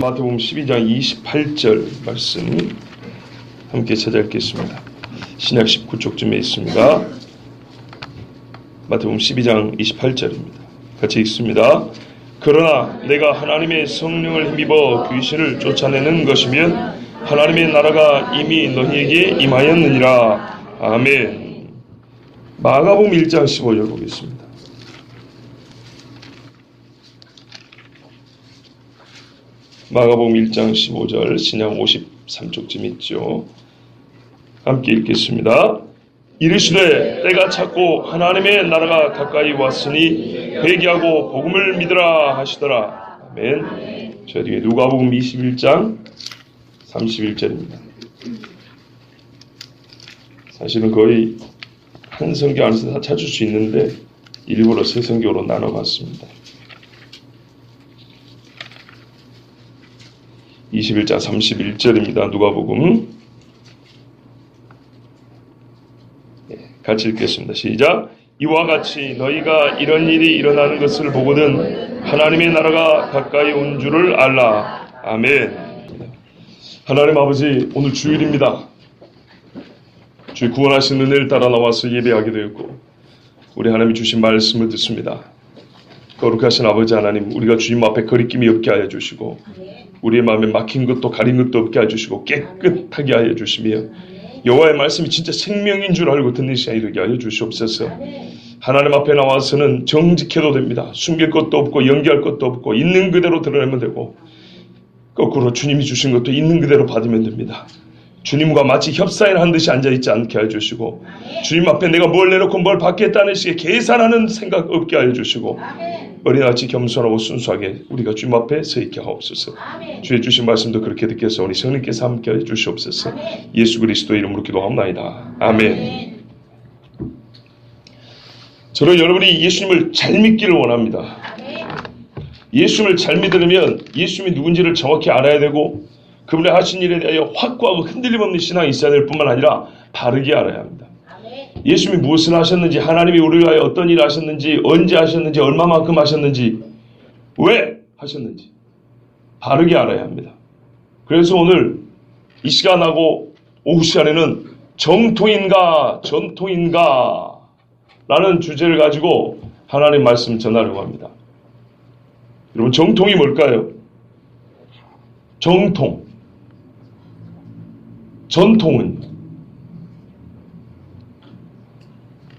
마태복음 12장 28절 말씀 함께 찾아 읽겠습니다. 신약 19쪽쯤에 있습니다. 마태복음 12장 28절입니다. 같이 읽습니다. 그러나 내가 하나님의 성령을 힘입어 귀신을 쫓아내는 것이면 하나님의 나라가 이미 너희에게 임하였느니라. 아멘. 마가복음 1장 15절 보겠습니다. 마가복음 1장 15절 신약 53쪽쯤 있죠. 함께 읽겠습니다. 이르시되 때가 찼고 하나님의 나라가 가까이 왔으니 회개하고 복음을 믿으라 하시더라. 아멘. 저 뒤에 누가복음 21장 31절입니다. 사실은 거의 한 성경 안에서 다 찾을 수 있는데 일부러 세 성경으로 나눠봤습니다. 21장 31절입니다. 누가복음. 같이 읽겠습니다. 시작. 이와 같이 너희가 이런 일이 일어나는 것을 보거든 하나님의 나라가 가까이 온 줄을 알라. 아멘. 하나님 아버지, 오늘 주일입니다. 주의 구원하신 은혜를 따라 나와서 예배하게 되었고 우리 하나님이 주신 말씀을 듣습니다. 거룩하신 아버지 하나님, 우리가 주님 앞에 거리낌이 없게 하여 주시고 우리의 마음에 막힌 것도 가린 것도 없게 하여 주시고 깨끗하게 하여 주시며 여호와의 말씀이 진짜 생명인 줄 알고 듣는 시간이 되게 하여 주시옵소서. 하나님 앞에 나와서는 정직해도 됩니다. 숨길 것도 없고 연기할 것도 없고 있는 그대로 드러내면 되고 거꾸로 주님이 주신 것도 있는 그대로 받으면 됩니다. 주님과 마치 협상을 한 듯이 앉아있지 않게 하여 주시고 주님 앞에 내가 뭘 내놓고 뭘 받겠다는 식의 계산하는 생각 없게 하여 주시고 어린아이같이 겸손하고 순수하게 우리가 주님 앞에 서 있게 하옵소서. 주의 주신 말씀도 그렇게 듣겠어 우리 성령께서 함께 하여 주시옵소서. 예수 그리스도의 이름으로 기도합나이다. 아멘. 저는 여러분이 예수님을 잘 믿기를 원합니다. 예수님을 잘 믿으려면 예수님이 누군지를 정확히 알아야 되고 그분의 하신 일에 대하여 확고하고 흔들림 없는 신앙이 있어야 될 뿐만 아니라 바르게 알아야 합니다. 예수님이 무엇을 하셨는지, 하나님이 우리를 위하여 어떤 일을 하셨는지, 언제 하셨는지, 얼마만큼 하셨는지, 왜 하셨는지 바르게 알아야 합니다. 그래서 오늘 이 시간하고 오후 시간에는 정통인가 전통인가 라는 주제를 가지고 하나님 말씀 전하려고 합니다. 여러분, 정통이 뭘까요? 정통.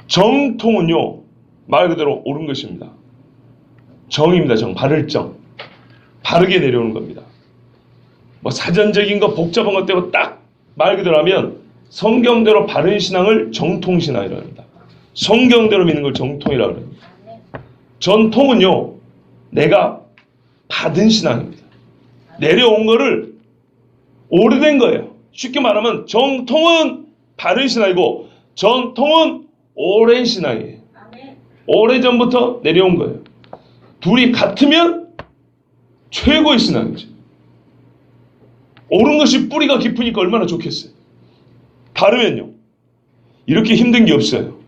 정통은요, 말 그대로 옳은 것입니다. 정입니다. 정, 바를 정. 바르게 내려오는 겁니다. 뭐 사전적인 거, 복잡한 것 때문에 딱 말 그대로 하면 성경대로 바른 신앙을 정통신앙이라고 합니다. 성경대로 믿는 걸 정통이라고 합니다. 전통은요, 내가 받은 신앙입니다. 내려온 거를 오래된 거예요. 쉽게 말하면 정통은 바른 신앙이고 전통은 오랜 신앙이에요. 오래전부터 내려온 거예요. 둘이 같으면 최고의 신앙이죠. 옳은 것이 뿌리가 깊으니까 얼마나 좋겠어요. 다르면요, 이렇게 힘든 게 없어요.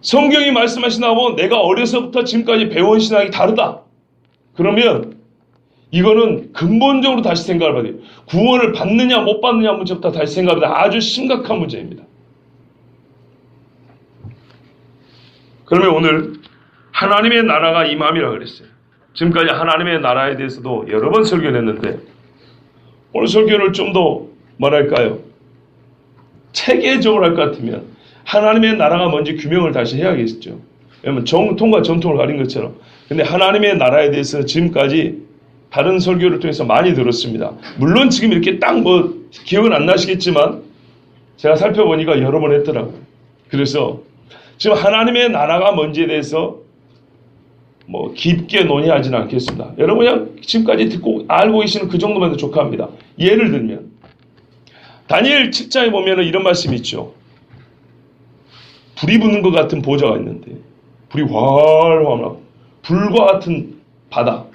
성경이 말씀하시나보 내가 어려서부터 지금까지 배운 신앙이 다르다. 그러면 이거는 근본적으로 다시 생각을 해야 돼요. 구원을 받느냐 못 받느냐 문제부터 다시 생각해야 아주 심각한 문제입니다. 그러면 오늘 하나님의 나라가 임함이라고 그랬어요. 지금까지 하나님의 나라에 대해서도 여러 번 설교를 했는데 오늘 설교를 좀 더 뭐랄까요, 체계적으로 할 것 같으면 하나님의 나라가 뭔지 규명을 다시 해야겠죠. 왜냐하면 정통과 전통을 가린 것처럼. 근데 하나님의 나라에 대해서는 지금까지 다른 설교를 통해서 많이 들었습니다. 물론 지금 이렇게 딱 뭐 기억은 안 나시겠지만 제가 살펴보니까 여러 번 했더라고요. 그래서 지금 하나님의 나라가 뭔지에 대해서 뭐 깊게 논의하지는 않겠습니다. 여러분 그냥 지금까지 듣고 알고 계시는 그 정도만 해도 족합니다. 예를 들면 다니엘 7장에 보면 이런 말씀이 있죠. 불이 붙는 것 같은 보좌가 있는데 불이 활활 나고 불과 같은 바다,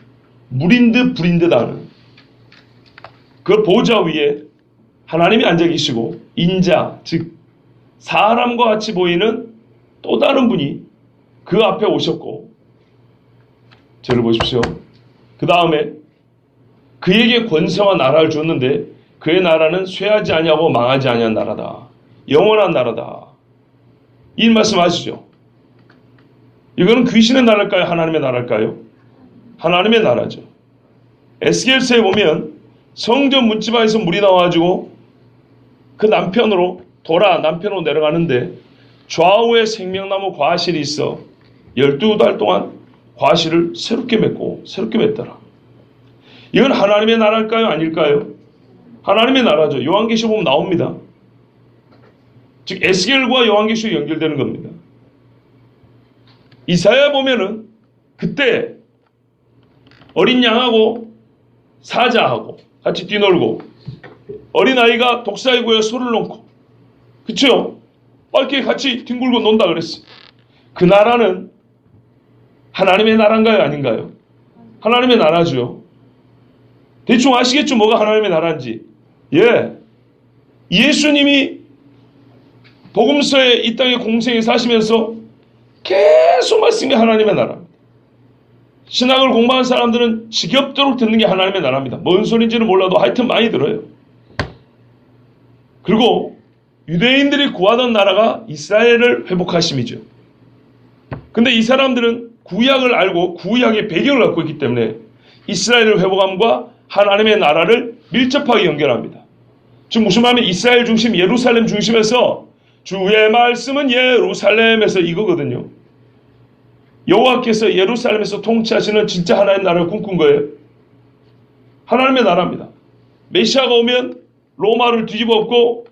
물인 듯 불인 듯 하는 그 보좌 위에 하나님이 앉아 계시고 인자, 즉 사람과 같이 보이는 또 다른 분이 그 앞에 오셨고, 저를 보십시오. 그 다음에 그에게 권세와 나라를 줬는데 그의 나라는 쇠하지 아니하고 망하지 아니한 나라다. 영원한 나라다. 이 말씀 아시죠? 이거는 귀신의 나라일까요? 하나님의 나라일까요? 하나님의 나라죠. 에스겔서에 보면 성전 문지방에서 물이 나와가지고 그 남편으로 내려가는데 좌우에 생명나무 과실이 있어 12달 동안 과실을 새롭게 맺더라. 이건 하나님의 나라일까요? 아닐까요? 하나님의 나라죠. 요한계시록 보면 나옵니다. 즉 에스겔과 요한계시록이 연결되는 겁니다. 이사야 보면은 그때 어린 양하고 사자하고 같이 뛰놀고 어린아이가 독사에 구여 소를 놓고 그쵸? 빨리 같이 뒹굴고 논다 그랬어요. 그 나라는 하나님의 나라인가요? 아닌가요? 하나님의 나라죠. 대충 아시겠죠? 뭐가 하나님의 나라인지. 예. 예수님이 복음서에 이 땅에 공생에 사시면서 계속 말씀이 하나님의 나라입니다. 신학을 공부한 사람들은 지겹도록 듣는 게 하나님의 나라입니다. 뭔 소리인지는 몰라도 하여튼 많이 들어요. 그리고 유대인들이 구하던 나라가 이스라엘을 회복하심이죠. 근데 이 사람들은 구약을 알고 구약의 배경을 갖고 있기 때문에 이스라엘을 회복함과 하나님의 나라를 밀접하게 연결합니다. 즉 무슨 말이면 이스라엘 중심, 예루살렘 중심에서 주의 말씀은 예루살렘에서 이거거든요. 여호와께서 예루살렘에서 통치하시는 진짜 하나님의 나라를 꿈꾼 거예요. 하나님의 나라입니다. 메시아가 오면 로마를 뒤집어 엎고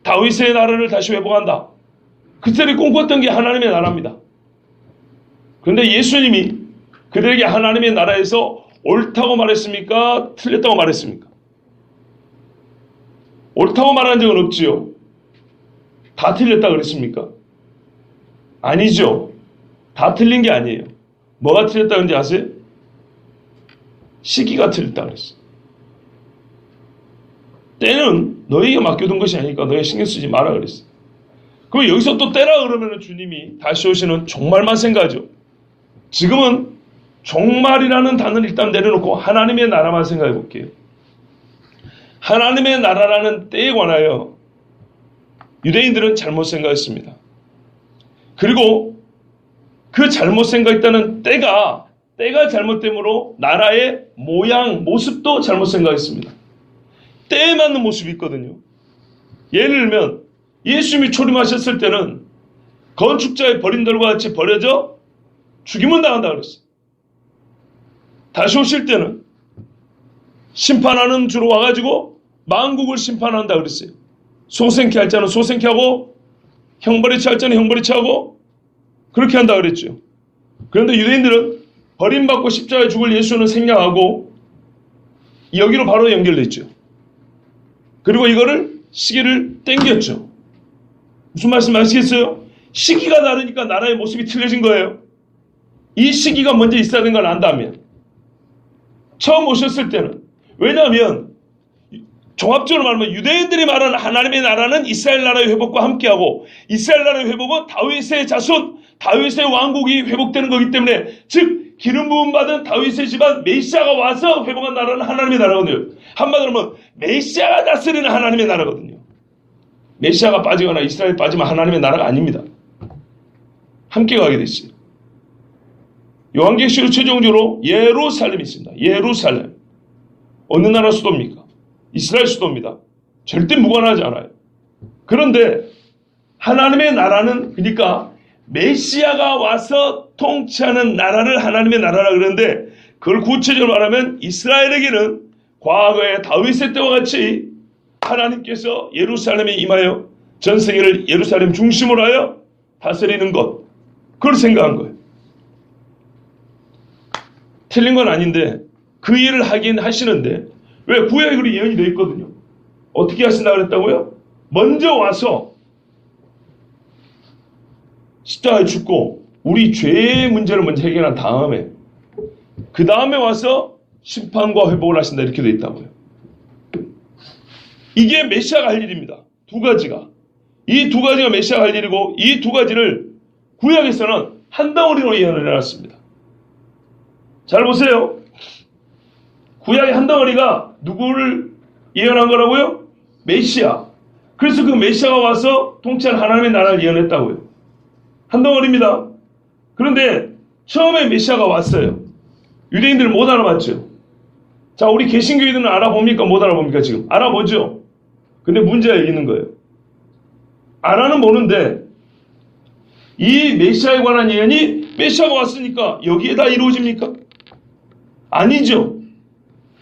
다윗의 나라를 다시 회복한다. 그들이 꿈꿨던 게 하나님의 나라입니다. 그런데 예수님이 그들에게 하나님의 나라에서 옳다고 말했습니까? 틀렸다고 말했습니까? 옳다고 말한 적은 없지요. 다 틀렸다 그랬습니까? 아니죠. 다 틀린 게 아니에요. 뭐가 틀렸다 그런지 아세요? 시기가 틀렸다 그랬어요. 때는 너희에게 맡겨둔 것이 아니니까 너희 신경 쓰지 마라 그랬어요. 그럼 여기서 또 때라 그러면 주님이 다시 오시는 종말만 생각하죠. 지금은 종말이라는 단어를 일단 내려놓고 하나님의 나라만 생각해 볼게요. 하나님의 나라라는 때에 관하여 유대인들은 잘못 생각했습니다. 그리고 그 잘못 생각했다는 때가 잘못됨으로 나라의 모양, 모습도 잘못 생각했습니다. 때에 맞는 모습이 있거든요. 예를 들면 예수님이 초림하셨을 때는 건축자의 버림들과 같이 버려져 죽임을 당한다 그랬어요. 다시 오실 때는 심판하는 주로 와가지고 만국을 심판한다 그랬어요. 소생케 할 자는 소생케 하고 형벌이치 할 자는 형벌이치 하고 그렇게 한다 그랬죠. 그런데 유대인들은 버림받고 십자가에 죽을 예수는 생략하고 여기로 바로 연결됐죠. 그리고 이거를 시기를 땡겼죠. 무슨 말씀 아시겠어요? 시기가 다르니까 나라의 모습이 틀려진 거예요. 이 시기가 먼저 있어야 되는 걸 안다면 처음 오셨을 때는 왜냐하면 종합적으로 말하면 유대인들이 말하는 하나님의 나라는 이스라엘 나라의 회복과 함께하고 이스라엘 나라의 회복은 다윗의 자손, 다윗의 왕국이 회복되는 거기 때문에 즉 기름 부음 받은 다윗의 집안 메시아가 와서 회복한 나라는 하나님의 나라거든요. 한마디로 하면 메시아가 다스리는 하나님의 나라거든요. 메시아가 빠지거나 이스라엘이 빠지면 하나님의 나라가 아닙니다. 함께 가게 됐어요. 요한계시록 최종적으로 예루살렘이 있습니다. 예루살렘. 어느 나라 수도입니까? 이스라엘 수도입니다. 절대 무관하지 않아요. 그런데 하나님의 나라는 그러니까 메시아가 와서 통치하는 나라를 하나님의 나라라 그러는데 그걸 구체적으로 말하면 이스라엘에게는 과거의 다윗의 때와 같이 하나님께서 예루살렘에 임하여 전 세계를 예루살렘 중심으로 하여 다스리는 것 그걸 생각한 거예요. 틀린 건 아닌데 그 일을 하긴 하시는데 왜 구약에 그리 예언이 되어 있거든요. 어떻게 하신다 그랬다고요? 먼저 와서 십자가에 죽고 우리 죄의 문제를 먼저 해결한 다음에 그 다음에 와서 심판과 회복을 하신다 이렇게 되어 있다고요. 이게 메시아가 할 일입니다. 두 가지가. 이 두 가지가 메시아가 할 일이고 이 두 가지를 구약에서는 한 덩어리로 예언을 해놨습니다. 잘 보세요. 구약의 한 덩어리가 누구를 예언한 거라고요? 메시아. 그래서 그 메시아가 와서 통치할 하나님의 나라를 예언했다고요. 한 덩어리입니다. 그런데 처음에 메시아가 왔어요. 유대인들은 못 알아봤죠. 자, 우리 개신교인들은 알아봅니까? 못 알아봅니까? 지금 알아보죠. 근데 문제가 여기 있는 거예요. 알아는 보는데 이 메시아에 관한 예언이 메시아가 왔으니까 여기에 다 이루어집니까? 아니죠.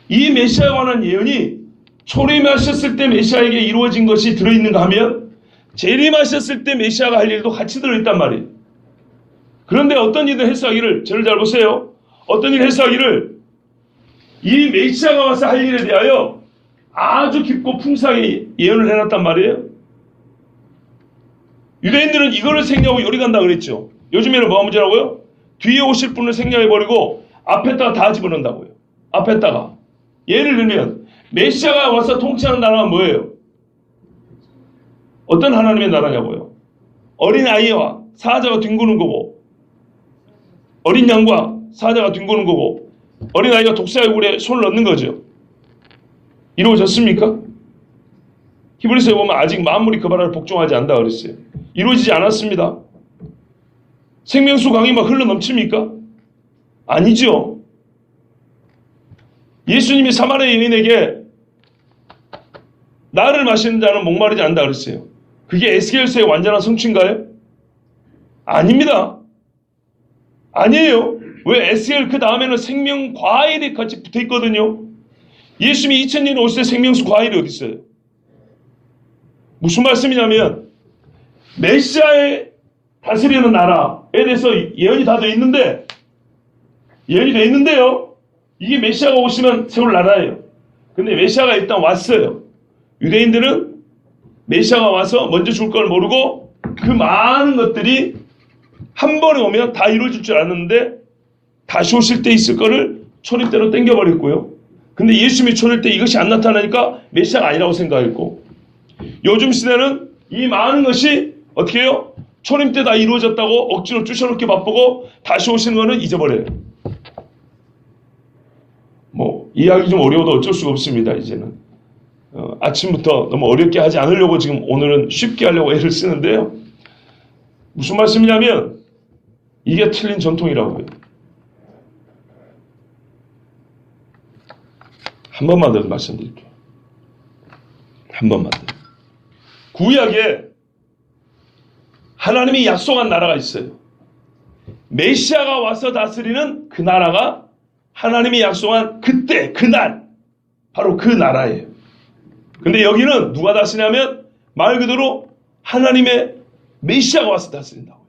이 메시아에 관한 예언이 초림하셨을 때 메시아에게 이루어진 것이 들어있는가 하면 재림하셨을 때 메시아가 할 일도 같이 들어있단 말이에요. 그런데 어떤 이들 해석하기를, 저를 잘 보세요. 어떤 일 해석하기를 이 메시아가 와서 할 일에 대하여 아주 깊고 풍성하게 예언을 해놨단 말이에요. 유대인들은 이거를 생략하고 요리 간다 그랬죠. 요즘에는 뭐가 문제라고요? 뒤에 오실 분을 생략해버리고 앞에다가 다 집어넣는다고요. 앞에다가. 예를 들면 메시아가 와서 통치하는 나라가 뭐예요? 어떤 하나님의 나라냐고요? 어린 아이와 사자가 뒹구는 거고, 어린 양과 사자가 뒹구는 거고, 어린 아이가 독사의 굴에 손을 넣는 거죠. 이루어졌습니까? 히브리서에 보면 아직 만물이 그 바라를 복종하지 않는다 그랬어요. 이루어지지 않았습니다. 생명수 강이 막 흘러 넘칩니까? 아니죠. 예수님이 사마리아 여인에게 나를 마시는 자는 목마르지 않는다 그랬어요. 그게 에스겔서의 완전한 성취인가요? 아닙니다. 아니에요. 왜? 에스겔 그 다음에는 생명 과일이 같이 붙어 있거든요. 예수님이 2000년 오실 때 생명수 과일이 어디 있어요? 무슨 말씀이냐면 메시아의 다스리는 나라에 대해서 예언이 다 돼 있는데, 예언이 돼 있는데요, 이게 메시아가 오시면 세울 나라예요. 근데 메시아가 일단 왔어요. 유대인들은 메시아가 와서 먼저 줄 걸 모르고 그 많은 것들이 한 번에 오면 다 이루어질 줄 알았는데 다시 오실 때 있을 거를 초림 때로 땡겨버렸고요. 근데 예수님이 초림 때 이것이 안 나타나니까 메시아가 아니라고 생각했고, 요즘 시대는 이 많은 것이 어떻게 해요? 초림 때 다 이루어졌다고 억지로 쑤셔놓기 바쁘고 다시 오시는 거는 잊어버려요. 뭐 이해하기 좀 어려워도 어쩔 수가 없습니다. 이제는 아침부터 너무 어렵게 하지 않으려고 지금 오늘은 쉽게 하려고 애를 쓰는데요. 무슨 말씀이냐면 이게 틀린 전통이라고요. 한 번만 더 말씀드릴게요. 한 번만 더. 구약에 하나님이 약속한 나라가 있어요. 메시아가 와서 다스리는 그 나라가 하나님이 약속한 그때, 그날, 바로 그 나라예요. 근데 여기는 누가 다스리냐면 말 그대로 하나님의 메시아가 와서 다스린다고요.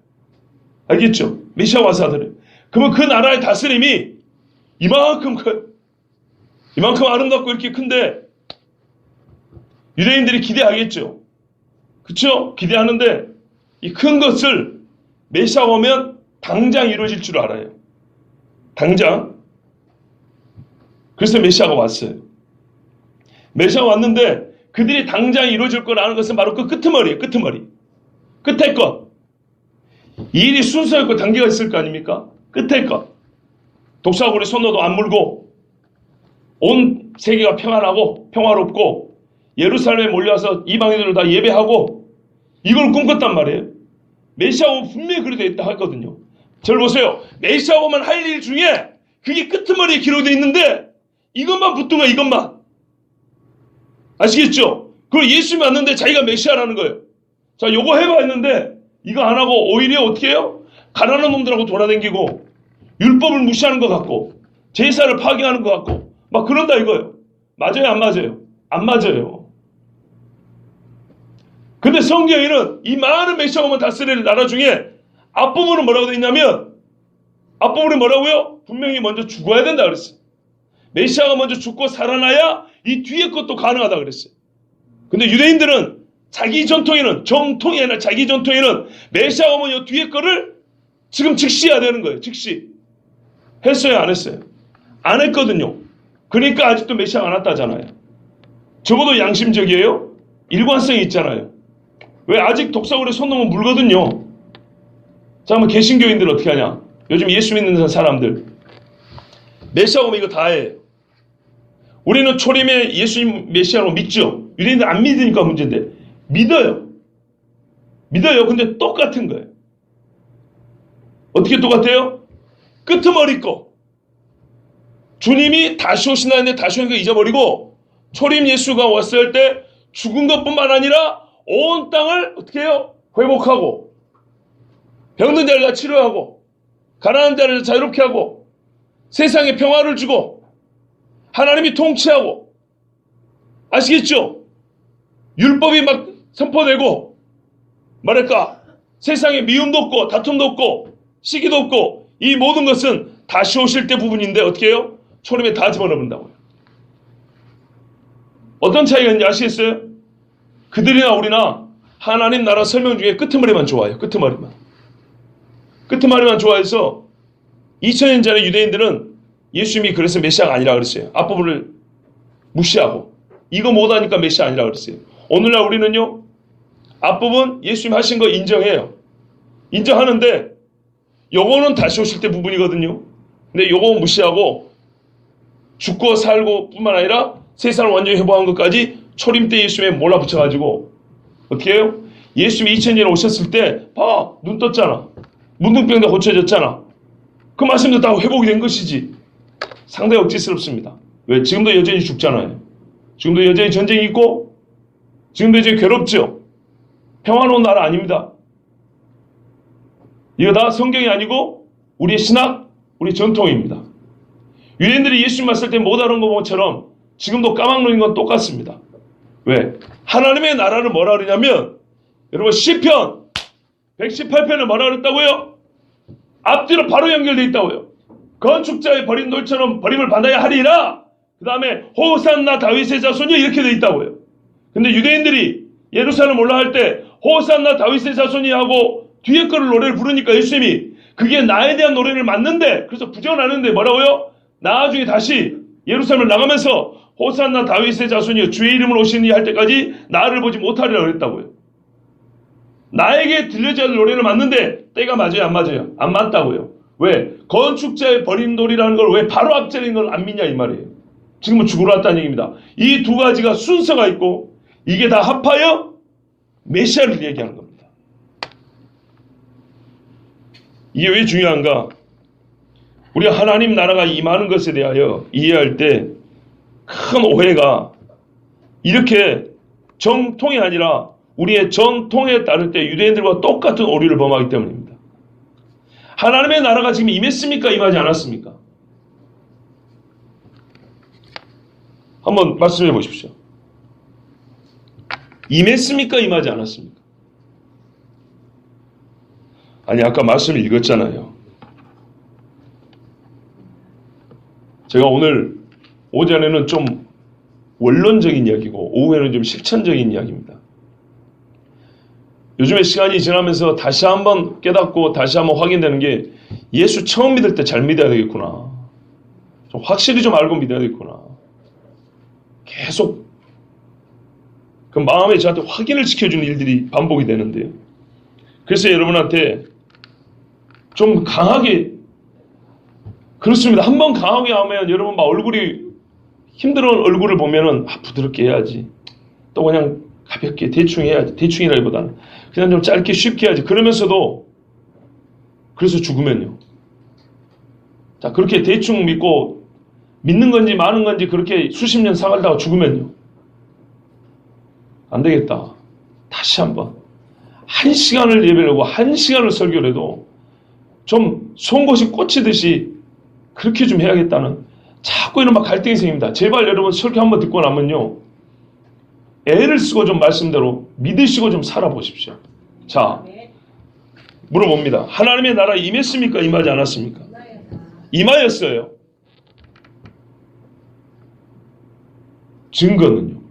알겠죠? 메시아가 와서 다스려요. 그러면 그 나라의 다스림이 이만큼 아름답고 이렇게 큰데 유대인들이 기대하겠죠. 그쵸? 기대하는데 이 큰 것을 메시아가 오면 당장 이루어질 줄 알아요. 당장. 그래서 메시아가 왔어요. 메시아가 왔는데 그들이 당장 이루어질 걸 아는 것은 바로 그 끄트머리예요. 끄트머리. 끝에 것. 이 일이 순서였고 단계가 있을 거 아닙니까? 끝에 것. 독사굴에 손도 안 물고 온 세계가 평안하고 평화롭고 예루살렘에 몰려와서 이방인들을 다 예배하고 이걸 꿈꿨단 말이에요. 메시아 오면 분명히 그렇게 되어 있다 했거든요. 저를 보세요. 메시아 오면 할 일 중에 그게 끄트머리에 기록되어 있는데 이것만 붙은 거야. 이것만. 아시겠죠? 그걸 예수님이 왔는데 자기가 메시아라는 거예요. 자, 요거 해봐 했는데 이거 안 하고 오히려 어떻게 해요? 가난한 놈들하고 돌아다니고 율법을 무시하는 것 같고 제사를 파괴하는 것 같고 막 그런다 이거예요. 맞아요? 안 맞아요? 안 맞아요. 근데 성경에는 이 많은 메시아가 오면 다스릴 나라 중에 앞부분은 뭐라고 되어 있냐면 앞부분은 뭐라고요? 분명히 먼저 죽어야 된다 그랬어요. 메시아가 먼저 죽고 살아나야 이 뒤에 것도 가능하다 그랬어요. 근데 유대인들은 자기 전통에는 정통이 아니라 자기 전통에는 메시아가 오면 이 뒤에 거를 지금 즉시 해야 되는 거예요. 즉시. 했어요? 안 했어요? 안 했거든요. 그러니까 아직도 메시아가 안 왔다잖아요. 적어도 양심적이에요. 일관성이 있잖아요. 왜? 아직 독사굴에 손 넣으면 물거든요. 자, 그러면 개신교인들 어떻게 하냐? 요즘 예수 믿는 사람들 메시아 오면 이거 다 해요. 우리는 초림의 예수님 메시아로 믿죠. 유대인들 안 믿으니까 문제인데 믿어요. 믿어요. 근데 똑같은 거예요. 어떻게 똑같아요? 끄트머리 거. 주님이 다시 오신다는데 다시 오는 거 잊어버리고 초림 예수가 왔을 때 죽은 것뿐만 아니라 온 땅을 어떻게 해요? 회복하고 병든 자를 다 치료하고 가난한 자를 자유롭게 하고 세상에 평화를 주고 하나님이 통치하고 아시겠죠? 율법이 막 선포되고 말할까 세상에 미움도 없고 다툼도 없고 시기도 없고 이 모든 것은 다시 오실 때 부분인데 어떻게 해요? 초림에 다 집어넣는다고요. 어떤 차이가 있는지 아시겠어요? 그들이나 우리나 하나님 나라 설명 중에 끄트머리만 좋아해요. 끄트머리만 좋아해서 2000년 전에 유대인들은 예수님이 그래서 메시아가 아니라 그랬어요. 앞부분을 무시하고 이거 못하니까 메시아 아니라 그랬어요. 오늘날 우리는요. 앞부분 예수님 하신 거 인정해요. 인정하는데 요거는 다시 오실 때 부분이거든요. 근데 요거 무시하고 죽고 살고 뿐만 아니라 세상을 완전히 회복한 것까지 초림 때 예수님에 몰아붙여가지고 어떻게 해요? 예수님이 2000년에 오셨을 때 봐, 눈 떴잖아. 문둥병도 고쳐졌잖아. 그 말씀도 다 회복이 된 것이지. 상당히 억지스럽습니다. 왜? 지금도 여전히 죽잖아요. 지금도 여전히 전쟁이 있고 지금도 여전히 괴롭죠. 평화로운 나라 아닙니다. 이거 다 성경이 아니고 우리의 신학, 우리 전통입니다. 유대인들이 예수님 왔을 때 못 알아본 것처럼 지금도 까막눈인 건 똑같습니다. 왜? 하나님의 나라를 뭐라 그러냐면 여러분 시편 118편을 뭐라 그랬다고요? 앞뒤로 바로 연결되어 있다고요. 건축자의 버린 돌처럼 버림을 받아야 하리라. 그 다음에 호산나 다윗의 자손이 이렇게 되어 있다고요. 근데 유대인들이 예루살렘 올라갈 때 호산나 다윗의 자손이 하고 뒤에 거를 노래를 부르니까 예수님이 그게 나에 대한 노래를 맞는데 그래서 부정하는데 뭐라고요? 나중에 다시 예루살렘을 나가면서 호산나 다윗의 자손이여 주의 이름으로 오시니 할 때까지 나를 보지 못하리라 그랬다고요. 나에게 들려져야 할 노래를 맞는데 때가 맞아요? 안 맞아요? 안 맞다고요. 왜? 건축자의 버린 돌이라는 걸 왜 바로 앞자리인 걸 안 믿냐 이 말이에요. 지금은 죽으러 왔다는 얘기입니다. 이 두 가지가 순서가 있고 이게 다 합하여 메시아를 얘기하는 겁니다. 이게 왜 중요한가? 우리가 하나님 나라가 임하는 것에 대하여 이해할 때 큰 오해가 이렇게 정통이 아니라 우리의 전통에 따를 때 유대인들과 똑같은 오류를 범하기 때문입니다. 하나님의 나라가 지금 임했습니까? 임하지 않았습니까? 한번 말씀해 보십시오. 임했습니까? 임하지 않았습니까? 아니 아까 말씀을 읽었잖아요. 제가 오늘 오전에는 좀 원론적인 이야기고 오후에는 좀 실천적인 이야기입니다. 요즘에 시간이 지나면서 다시 한번 깨닫고 다시 한번 확인되는 게 예수 처음 믿을 때 잘 믿어야 되겠구나. 좀 확실히 좀 알고 믿어야 되겠구나. 계속 그 마음에 저한테 확인을 시켜주는 일들이 반복이 되는데요. 그래서 여러분한테 좀 강하게 그렇습니다. 한번 강하게 하면 여러분 막 얼굴이 힘들은 얼굴을 보면은 부드럽게 해야지. 또 그냥 가볍게 대충 해야지. 대충이라기보다는 그냥 좀 짧게 쉽게 해야지. 그러면서도 그래서 죽으면요. 자 그렇게 대충 믿고 믿는 건지 마는 건지 그렇게 수십 년 살다가 죽으면요. 안 되겠다. 다시 한번 1시간을 예배를 하고 1시간을 설교를 해도 좀 송곳이 꽂히듯이 그렇게 좀 해야겠다는 자꾸 이런 막 갈등이 생깁니다. 제발 여러분 설교 한번 듣고 나면요. 애를 쓰고 좀 말씀대로 믿으시고 좀 살아보십시오. 자, 물어봅니다. 하나님의 나라 임했습니까? 임하지 않았습니까? 임하였어요. 증거는요.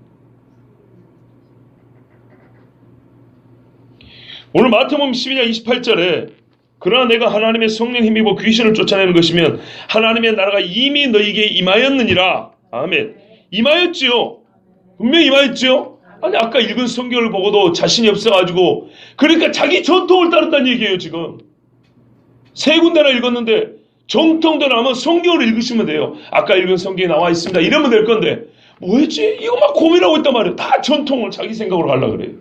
오늘 마태복음 12장 28절에 그러나 내가 하나님의 성령 힘입어 귀신을 쫓아내는 것이면 하나님의 나라가 이미 너희에게 임하였느니라. 아멘. 임하였지요. 분명히 임하였지요. 아니 아까 읽은 성경을 보고도 자신이 없어가지고 그러니까 자기 전통을 따른다는 얘기예요. 지금 세 군데나 읽었는데 정통대로 하면 성경을 읽으시면 돼요. 아까 읽은 성경에 나와 있습니다. 이러면 될 건데 뭐였지? 이거 막 고민하고 있단 말이에요. 다 전통을 자기 생각으로 하려고 그래요.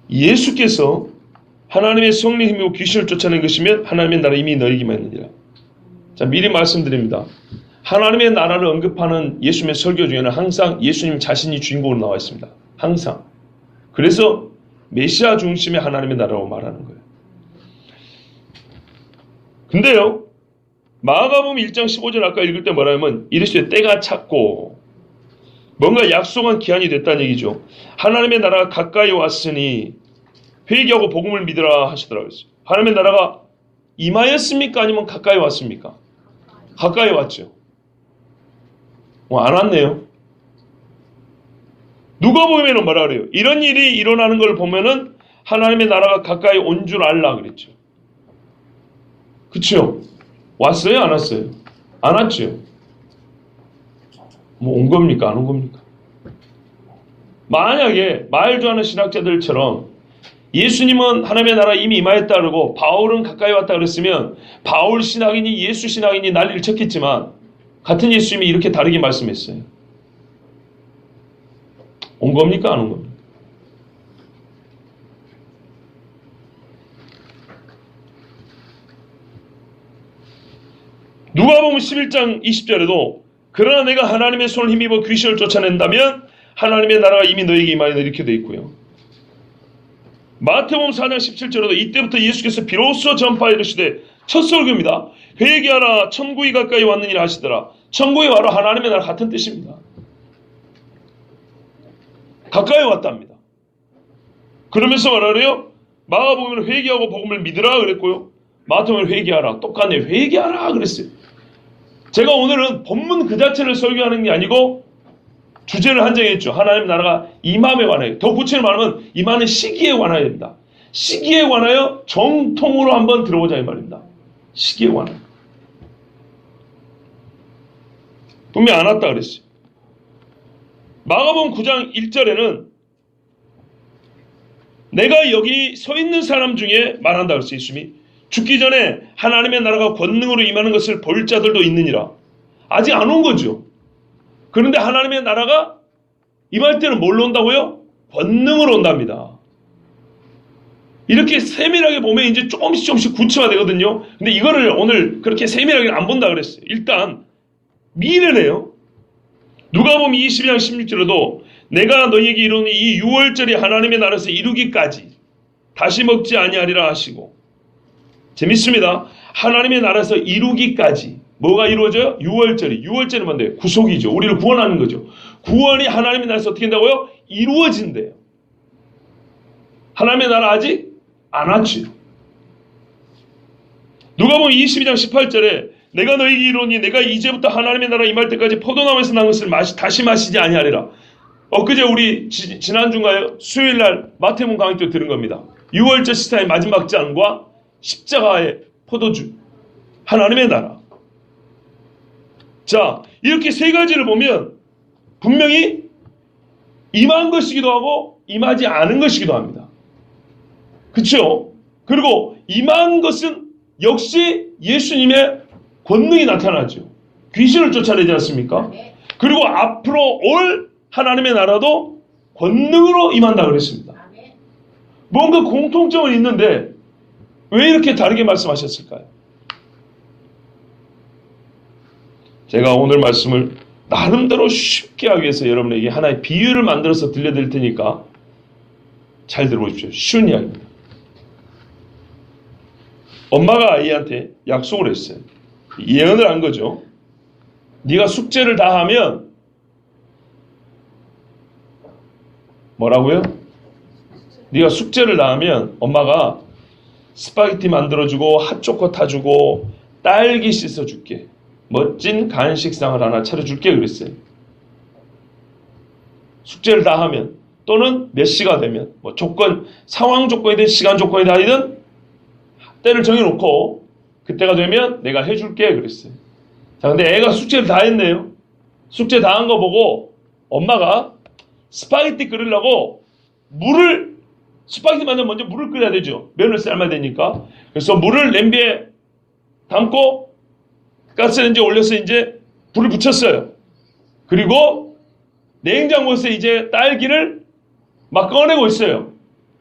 예수께서 하나님의 성령 힘이고 귀신을 쫓아낸 것이면 하나님의 나라 이미 너희에게만 있느니라. 자, 미리 말씀드립니다. 하나님의 나라를 언급하는 예수님의 설교 중에는 항상 예수님 자신이 주인공으로 나와 있습니다. 항상. 그래서 메시아 중심의 하나님의 나라라고 말하는 거예요. 근데요, 마가복음 1장 15절 아까 읽을 때 뭐라면 이르시되 때가 찼고 뭔가 약속한 기한이 됐다는 얘기죠. 하나님의 나라가 가까이 왔으니 회개하고 복음을 믿으라 하시더라고요. 하나님의 나라가 임하였습니까? 아니면 가까이 왔습니까? 가까이 왔죠. 안 왔네요. 누가복음에는 뭐라 그래요? 이런 일이 일어나는 걸 보면은 하나님의 나라가 가까이 온 줄 알라 그랬죠. 그쵸? 왔어요? 안 왔어요? 안 왔죠. 뭐 온 겁니까? 안 온 겁니까? 만약에 말 좋아하는 신학자들처럼 예수님은 하나님의 나라 이미 임하였다 그러고 바울은 가까이 왔다 그랬으면 바울 신학이니 예수 신학이니 난리를 쳤겠지만 같은 예수님이 이렇게 다르게 말씀했어요. 온 겁니까? 안 온 겁니까? 누가복음 11장 20절에도 그러나 내가 하나님의 손을 힘입어 귀신을 쫓아낸다면 하나님의 나라가 이미 너에게 임하였다 이렇게 되어 있고요. 마태복음 4장 17절에도 이때부터 예수께서 비로소 전파하여 이르시되 첫 설교입니다. 회개하라 천국이 가까이 왔느니라 하시더라. 천국이 바로 하나님의 나라 같은 뜻입니다. 가까이 왔답니다. 그러면서 말하래요. 마가복음은 회개하고 복음을 믿으라 그랬고요. 마태복음은 회개하라. 똑같네. 회개하라 그랬어요. 제가 오늘은 본문 그 자체를 설교하는 게 아니고 주제를 한정했죠. 하나님 나라가 임함에 관하여. 더 구체로 말하면 임하는 시기에 관하여 됩니다. 시기에 관하여 정통으로 한번 들어보자 이 말입니다. 시기에 관하여. 분명히 안 왔다 그랬어요. 마가복음 9장 1절에는 내가 여기 서 있는 사람 중에 말한다 그랬어요. 예수님이. 죽기 전에 하나님의 나라가 권능으로 임하는 것을 볼 자들도 있느니라. 아직 안 온 거죠. 그런데 하나님의 나라가 임할 때는 뭘로 온다고요? 권능으로 온답니다. 이렇게 세밀하게 보면 이제 조금씩 구체화되거든요. 근데 이거를 오늘 그렇게 세밀하게 안 본다 그랬어요. 일단 미래네요. 누가복음 22장 16절에도 내가 너희에게 이르노니 이 유월절이 하나님의 나라에서 이루기까지 다시 먹지 아니하리라 하시고 재밌습니다. 하나님의 나라에서 이루기까지 뭐가 이루어져요? 유월절이. 유월절은 뭔데? 구속이죠. 우리를 구원하는 거죠. 구원이 하나님의 나라에서 어떻게 된다고요? 이루어진대요. 하나님의 나라 아직 안 왔죠. 누가복음 22장 18절에 내가 너희에게 이르노니 내가 이제부터 하나님의 나라 임할 때까지 포도나무에서 난 것을 다시 마시지 아니하리라. 엊그제 우리 지난주인가요? 수요일날 마태복음 강의 때 들은 겁니다. 유월절 시스템의 마지막 장과 십자가의 포도주 하나님의 나라. 자, 이렇게 세 가지를 보면 분명히 임한 것이기도 하고 임하지 않은 것이기도 합니다. 그렇죠? 그리고 임한 것은 역시 예수님의 권능이 나타나죠. 귀신을 쫓아내지 않습니까? 그리고 앞으로 올 하나님의 나라도 권능으로 임한다 그랬습니다. 뭔가 공통점은 있는데 왜 이렇게 다르게 말씀하셨을까요? 제가 오늘 말씀을 나름대로 쉽게 하기 위해서 여러분에게 하나의 비유를 만들어서 들려드릴 테니까 잘 들어보십시오. 쉬운 이야기입니다. 엄마가 아이한테 약속을 했어요. 예언을 한 거죠. 네가 숙제를 다 하면 뭐라고요? 네가 숙제를 다 하면 엄마가 스파게티 만들어주고 핫초코 타주고 딸기 씻어줄게. 멋진 간식상을 하나 차려줄게 그랬어요. 숙제를 다 하면 또는 몇 시가 되면 뭐 상황 조건이든 시간 조건이든 아니든 때를 정해놓고 그때가 되면 내가 해줄게 그랬어요. 자, 근데 애가 숙제를 다 했네요. 숙제 다 한 거 보고 엄마가 스파게티 끓이려고 물을 스파게티 만들면 먼저 물을 끓여야 되죠. 면을 삶아야 되니까. 그래서 물을 냄비에 담고 가스레인지에 올려서 이제 불을 붙였어요. 그리고 냉장고에서 이제 딸기를 막 꺼내고 있어요.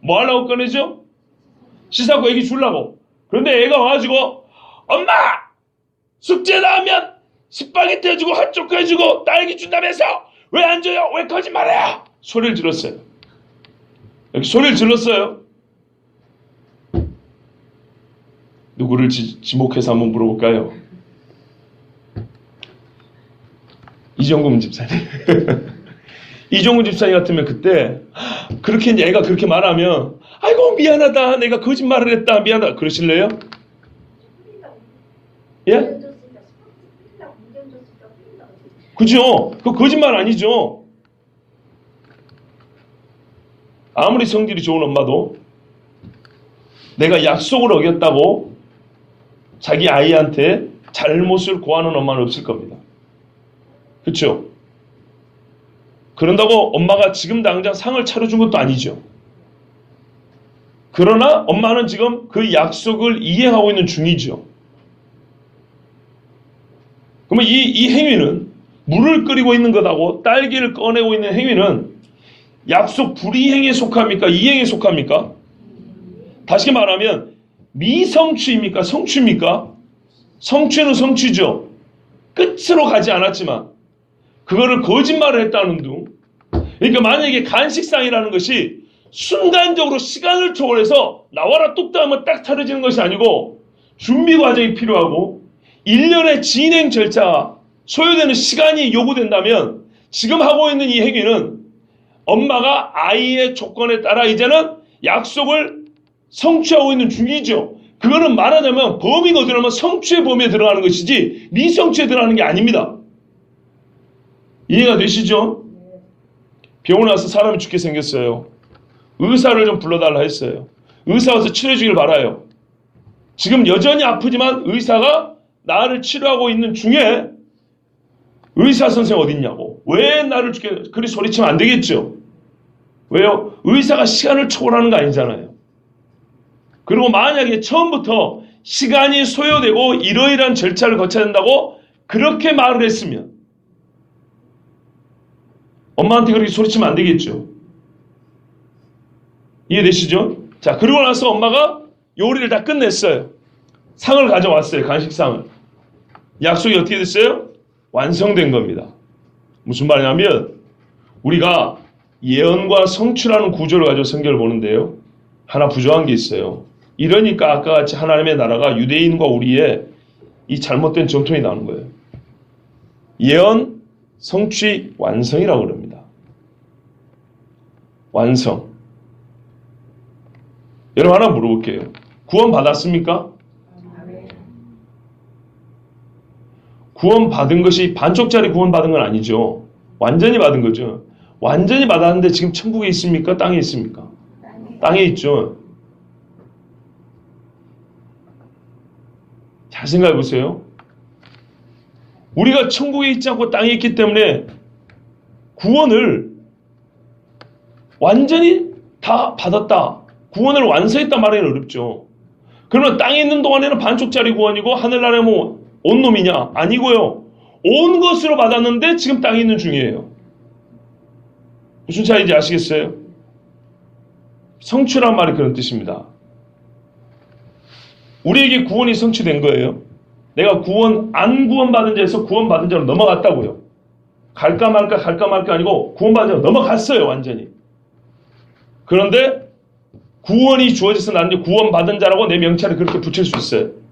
뭐 하려고 꺼내죠? 씻어갖고 애기 주려고. 그런데 애가 와가지고 엄마! 숙제 나오면 스파게티 해주고 핫초코 해주고 딸기 준다면서 왜 안 줘요? 왜 거짓말해요? 소리를 질렀어요. 이렇게 소리를 질렀어요. 누구를 지목해서 한번 물어볼까요? 이정금 집사님. 이정금 집사님 같으면 그때 그렇게 애가 그렇게 말하면 아이고 미안하다 내가 거짓말을 했다 미안하다 그러실래요? 예? 그죠? 그거 거짓말 아니죠? 아무리 성질이 좋은 엄마도 내가 약속을 어겼다고 자기 아이한테 잘못을 고하는 엄마는 없을 겁니다. 그렇죠? 그런다고 엄마가 지금 당장 상을 차려준 것도 아니죠. 그러나 엄마는 지금 그 약속을 이행하고 있는 중이죠. 그러면 이 행위는 물을 끓이고 있는 것하고 딸기를 꺼내고 있는 행위는 약속 불이행에 속합니까? 이행에 속합니까? 다시 말하면 미성취입니까? 성취입니까? 성취는 성취죠. 끝으로 가지 않았지만 그거를 거짓말을 했다는 둥. 그러니까 만약에 간식상이라는 것이 순간적으로 시간을 초월해서 나와라 뚝딱 하면 딱 차려지는 것이 아니고 준비 과정이 필요하고 1년의 진행 절차가 소요되는 시간이 요구된다면 지금 하고 있는 이 행위는 엄마가 아이의 조건에 따라 이제는 약속을 성취하고 있는 중이죠. 그거는 말하자면 범위가 어디냐면 성취의 범위에 들어가는 것이지 미성취에 들어가는 게 아닙니다. 이해가 되시죠? 병원에 와서 사람이 죽게 생겼어요. 의사를 좀 불러달라 했어요. 의사 와서 치료해주길 바라요. 지금 여전히 아프지만 의사가 나를 치료하고 있는 중에 의사 선생 어딨냐고. 왜 나를 죽게 그리 소리치면 안 되겠죠. 왜요? 의사가 시간을 초월하는 거 아니잖아요. 그리고 만약에 처음부터 시간이 소요되고 이러이러한 절차를 거쳐야 된다고 그렇게 말을 했으면 엄마한테 그렇게 소리치면 안 되겠죠. 이해되시죠? 자, 그러고 나서 엄마가 요리를 다 끝냈어요. 상을 가져왔어요. 간식상을. 약속이 어떻게 됐어요? 완성된 겁니다. 무슨 말이냐면 우리가 예언과 성취라는 구조를 가지고 성경을 보는데요. 하나 부족한 게 있어요. 이러니까 아까 같이 하나님의 나라가 유대인과 우리의 이 잘못된 전통이 나오는 거예요. 예언, 성취, 완성이라고 그럽니다. 완성. 여러분 하나 물어볼게요. 구원 받았습니까? 구원 받은 것이 반쪽짜리 구원 받은 건 아니죠. 완전히 받은 거죠. 완전히 받았는데 지금 천국에 있습니까? 땅에 있습니까? 땅에 있죠. 잘 생각해 보세요. 우리가 천국에 있지 않고 땅에 있기 때문에 구원을 완전히 다 받았다. 구원을 완성했다 말하기는 어렵죠. 그러면 땅에 있는 동안에는 반쪽짜리 구원이고 하늘나라에 뭐 온 놈이냐? 아니고요. 온 것으로 받았는데 지금 땅에 있는 중이에요. 무슨 차이인지 아시겠어요? 성취란 말이 그런 뜻입니다. 우리에게 구원이 성취된 거예요. 내가 안 구원받은 자에서 구원받은 자로 넘어갔다고요. 갈까 말까 아니고 구원받은 자로 넘어갔어요. 완전히. 그런데 구원이 주어져서 나는 구원받은 자라고 내 명찰을 그렇게 붙일 수 있어요.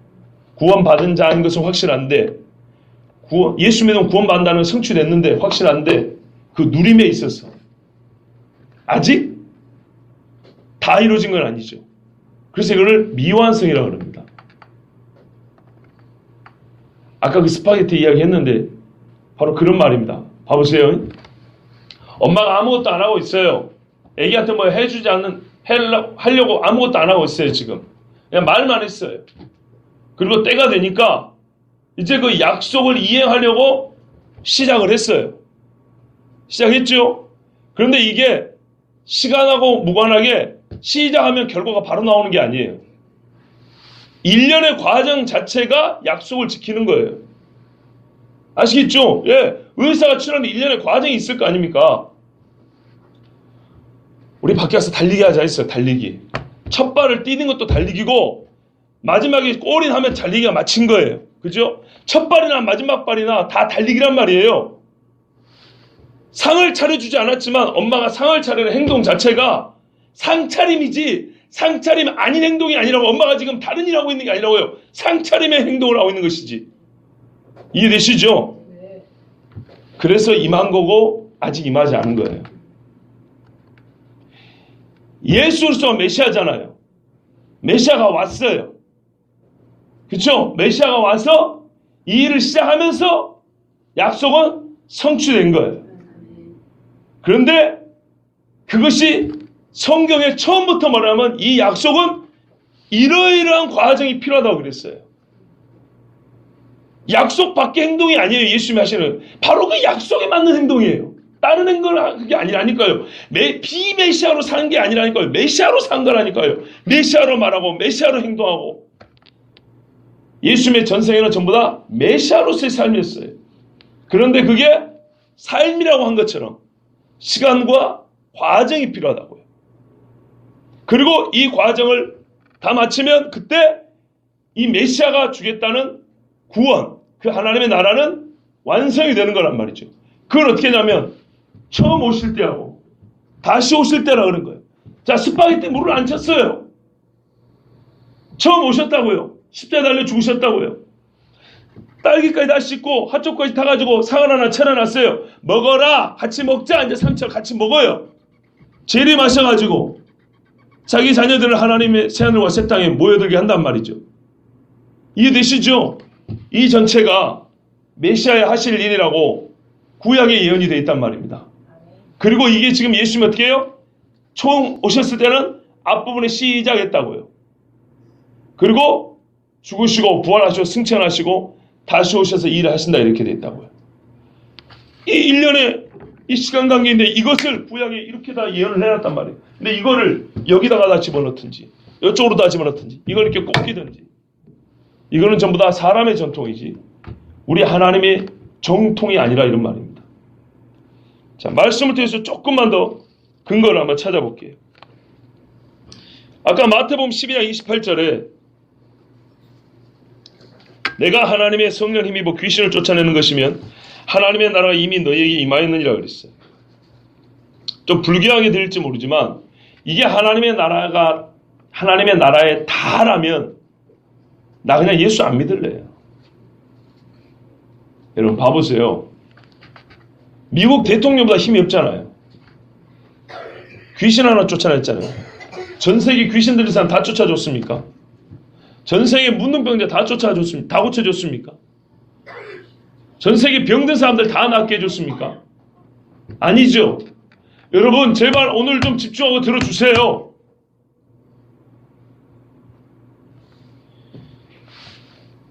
구원받은 자인 것은 확실한데 예수 믿으면 구원받는다는 건 성취됐는데 확실한데 그 누림에 있어서 아직 다 이루어진 건 아니죠. 그래서 이거를 미완성이라고 합니다. 아까 그 스파게티 이야기 했는데 바로 그런 말입니다. 봐보세요. 엄마가 아무것도 안 하고 있어요. 애기한테 뭐 해주지 않는 하려고 아무것도 안 하고 있어요. 지금 그냥 말만 했어요. 그리고 때가 되니까 이제 그 약속을 이행하려고 시작을 했어요. 시작했죠? 그런데 이게 시간하고 무관하게 시작하면 결과가 바로 나오는 게 아니에요. 일련의 과정 자체가 약속을 지키는 거예요. 아시겠죠? 예, 의사가 치료하는 일련의 과정이 있을 거 아닙니까? 우리 밖에 가서 달리기 하자 했어요. 달리기. 첫 발을 뛰는 것도 달리기고 마지막에 골인하면 달리기가 마친 거예요. 그죠? 첫 발이나 마지막 발이나 다 달리기란 말이에요. 상을 차려주지 않았지만 엄마가 상을 차리는 행동 자체가 상차림이지 상차림 아닌 행동이 아니라고. 엄마가 지금 다른 일 하고 있는 게 아니라고요. 상차림의 행동을 하고 있는 것이지. 이해되시죠? 그래서 임한 거고 아직 임하지 않은 거예요. 예수 그리스도가 메시아잖아요. 메시아가 왔어요. 그렇죠? 메시아가 와서 이 일을 시작하면서 약속은 성취된 거예요. 그런데 그것이 성경에 처음부터 말하면 이 약속은 이러이러한 과정이 필요하다고 그랬어요. 약속 밖의 행동이 아니에요. 예수님이 하시는 바로 그 약속에 맞는 행동이에요. 다른 행동은 그게 아니라니까요. 비메시아로 사는 게 아니라니까요. 메시아로 산 거라니까요. 메시아로 말하고 메시아로 행동하고. 예수님의 전생에는 전부 다 메시아로서의 삶이었어요. 그런데 그게 삶이라고 한 것처럼 시간과 과정이 필요하다고요. 그리고 이 과정을 다 마치면 그때 이 메시아가 주겠다는 구원, 그 하나님의 나라는 완성이 되는 거란 말이죠. 그걸 어떻게 하냐면 처음 오실 때하고 다시 오실 때라 그런 거예요. 자, 스파게티 물을 안 쳤어요. 처음 오셨다고요. 십자가에 달려 죽으셨다고요. 딸기까지 다 씻고 핫초까지 타가지고 상을 하나 차려놨어요. 먹어라. 같이 먹자. 이제 3차 같이 먹어요. 재리 마셔가지고 자기 자녀들을 하나님의 새하늘과 새 땅에 모여들게 한단 말이죠. 이해되시죠? 이 전체가 메시아의 하실 일이라고 구약에 예언이 되어 있단 말입니다. 그리고 이게 지금 예수님이 어떻게 해요? 처음 오셨을 때는 앞부분에 시작했다고요. 그리고 죽으시고 부활하시고 승천하시고 다시 오셔서 일을 하신다 이렇게 되어 있다고요. 이 일련의 이 시간 관계인데 이것을 구약에 이렇게 다 예언을 해놨단 말이에요. 근데 이거를 여기다가 다 집어넣든지 이쪽으로 다 집어넣든지 이걸 이렇게 꼽히든지 이거는 전부 다 사람의 전통이지 우리 하나님의 정통이 아니라 이런 말입니다. 자, 말씀을 통해서 조금만 더 근거를 한번 찾아볼게요. 아까 마태복음 12장 28절에 내가 하나님의 성령 힘입어 귀신을 쫓아내는 것이면 하나님의 나라가 이미 너희에게 임하였느니라 그랬어요. 좀 불교하게 들릴지 모르지만 이게 하나님의 나라의 다라면 나 그냥 예수 안 믿을래요. 여러분 봐보세요. 미국 대통령보다 힘이 없잖아요. 귀신 하나 쫓아냈잖아요. 전 세계 귀신 들린 사람 다 쫓아줬습니까? 전 세계 문둥병자 다 쫓아줬습니까? 다 고쳐줬습니까? 전 세계 병든 사람들 다 낫게 해줬습니까? 아니죠. 여러분 제발 오늘 좀 집중하고 들어주세요.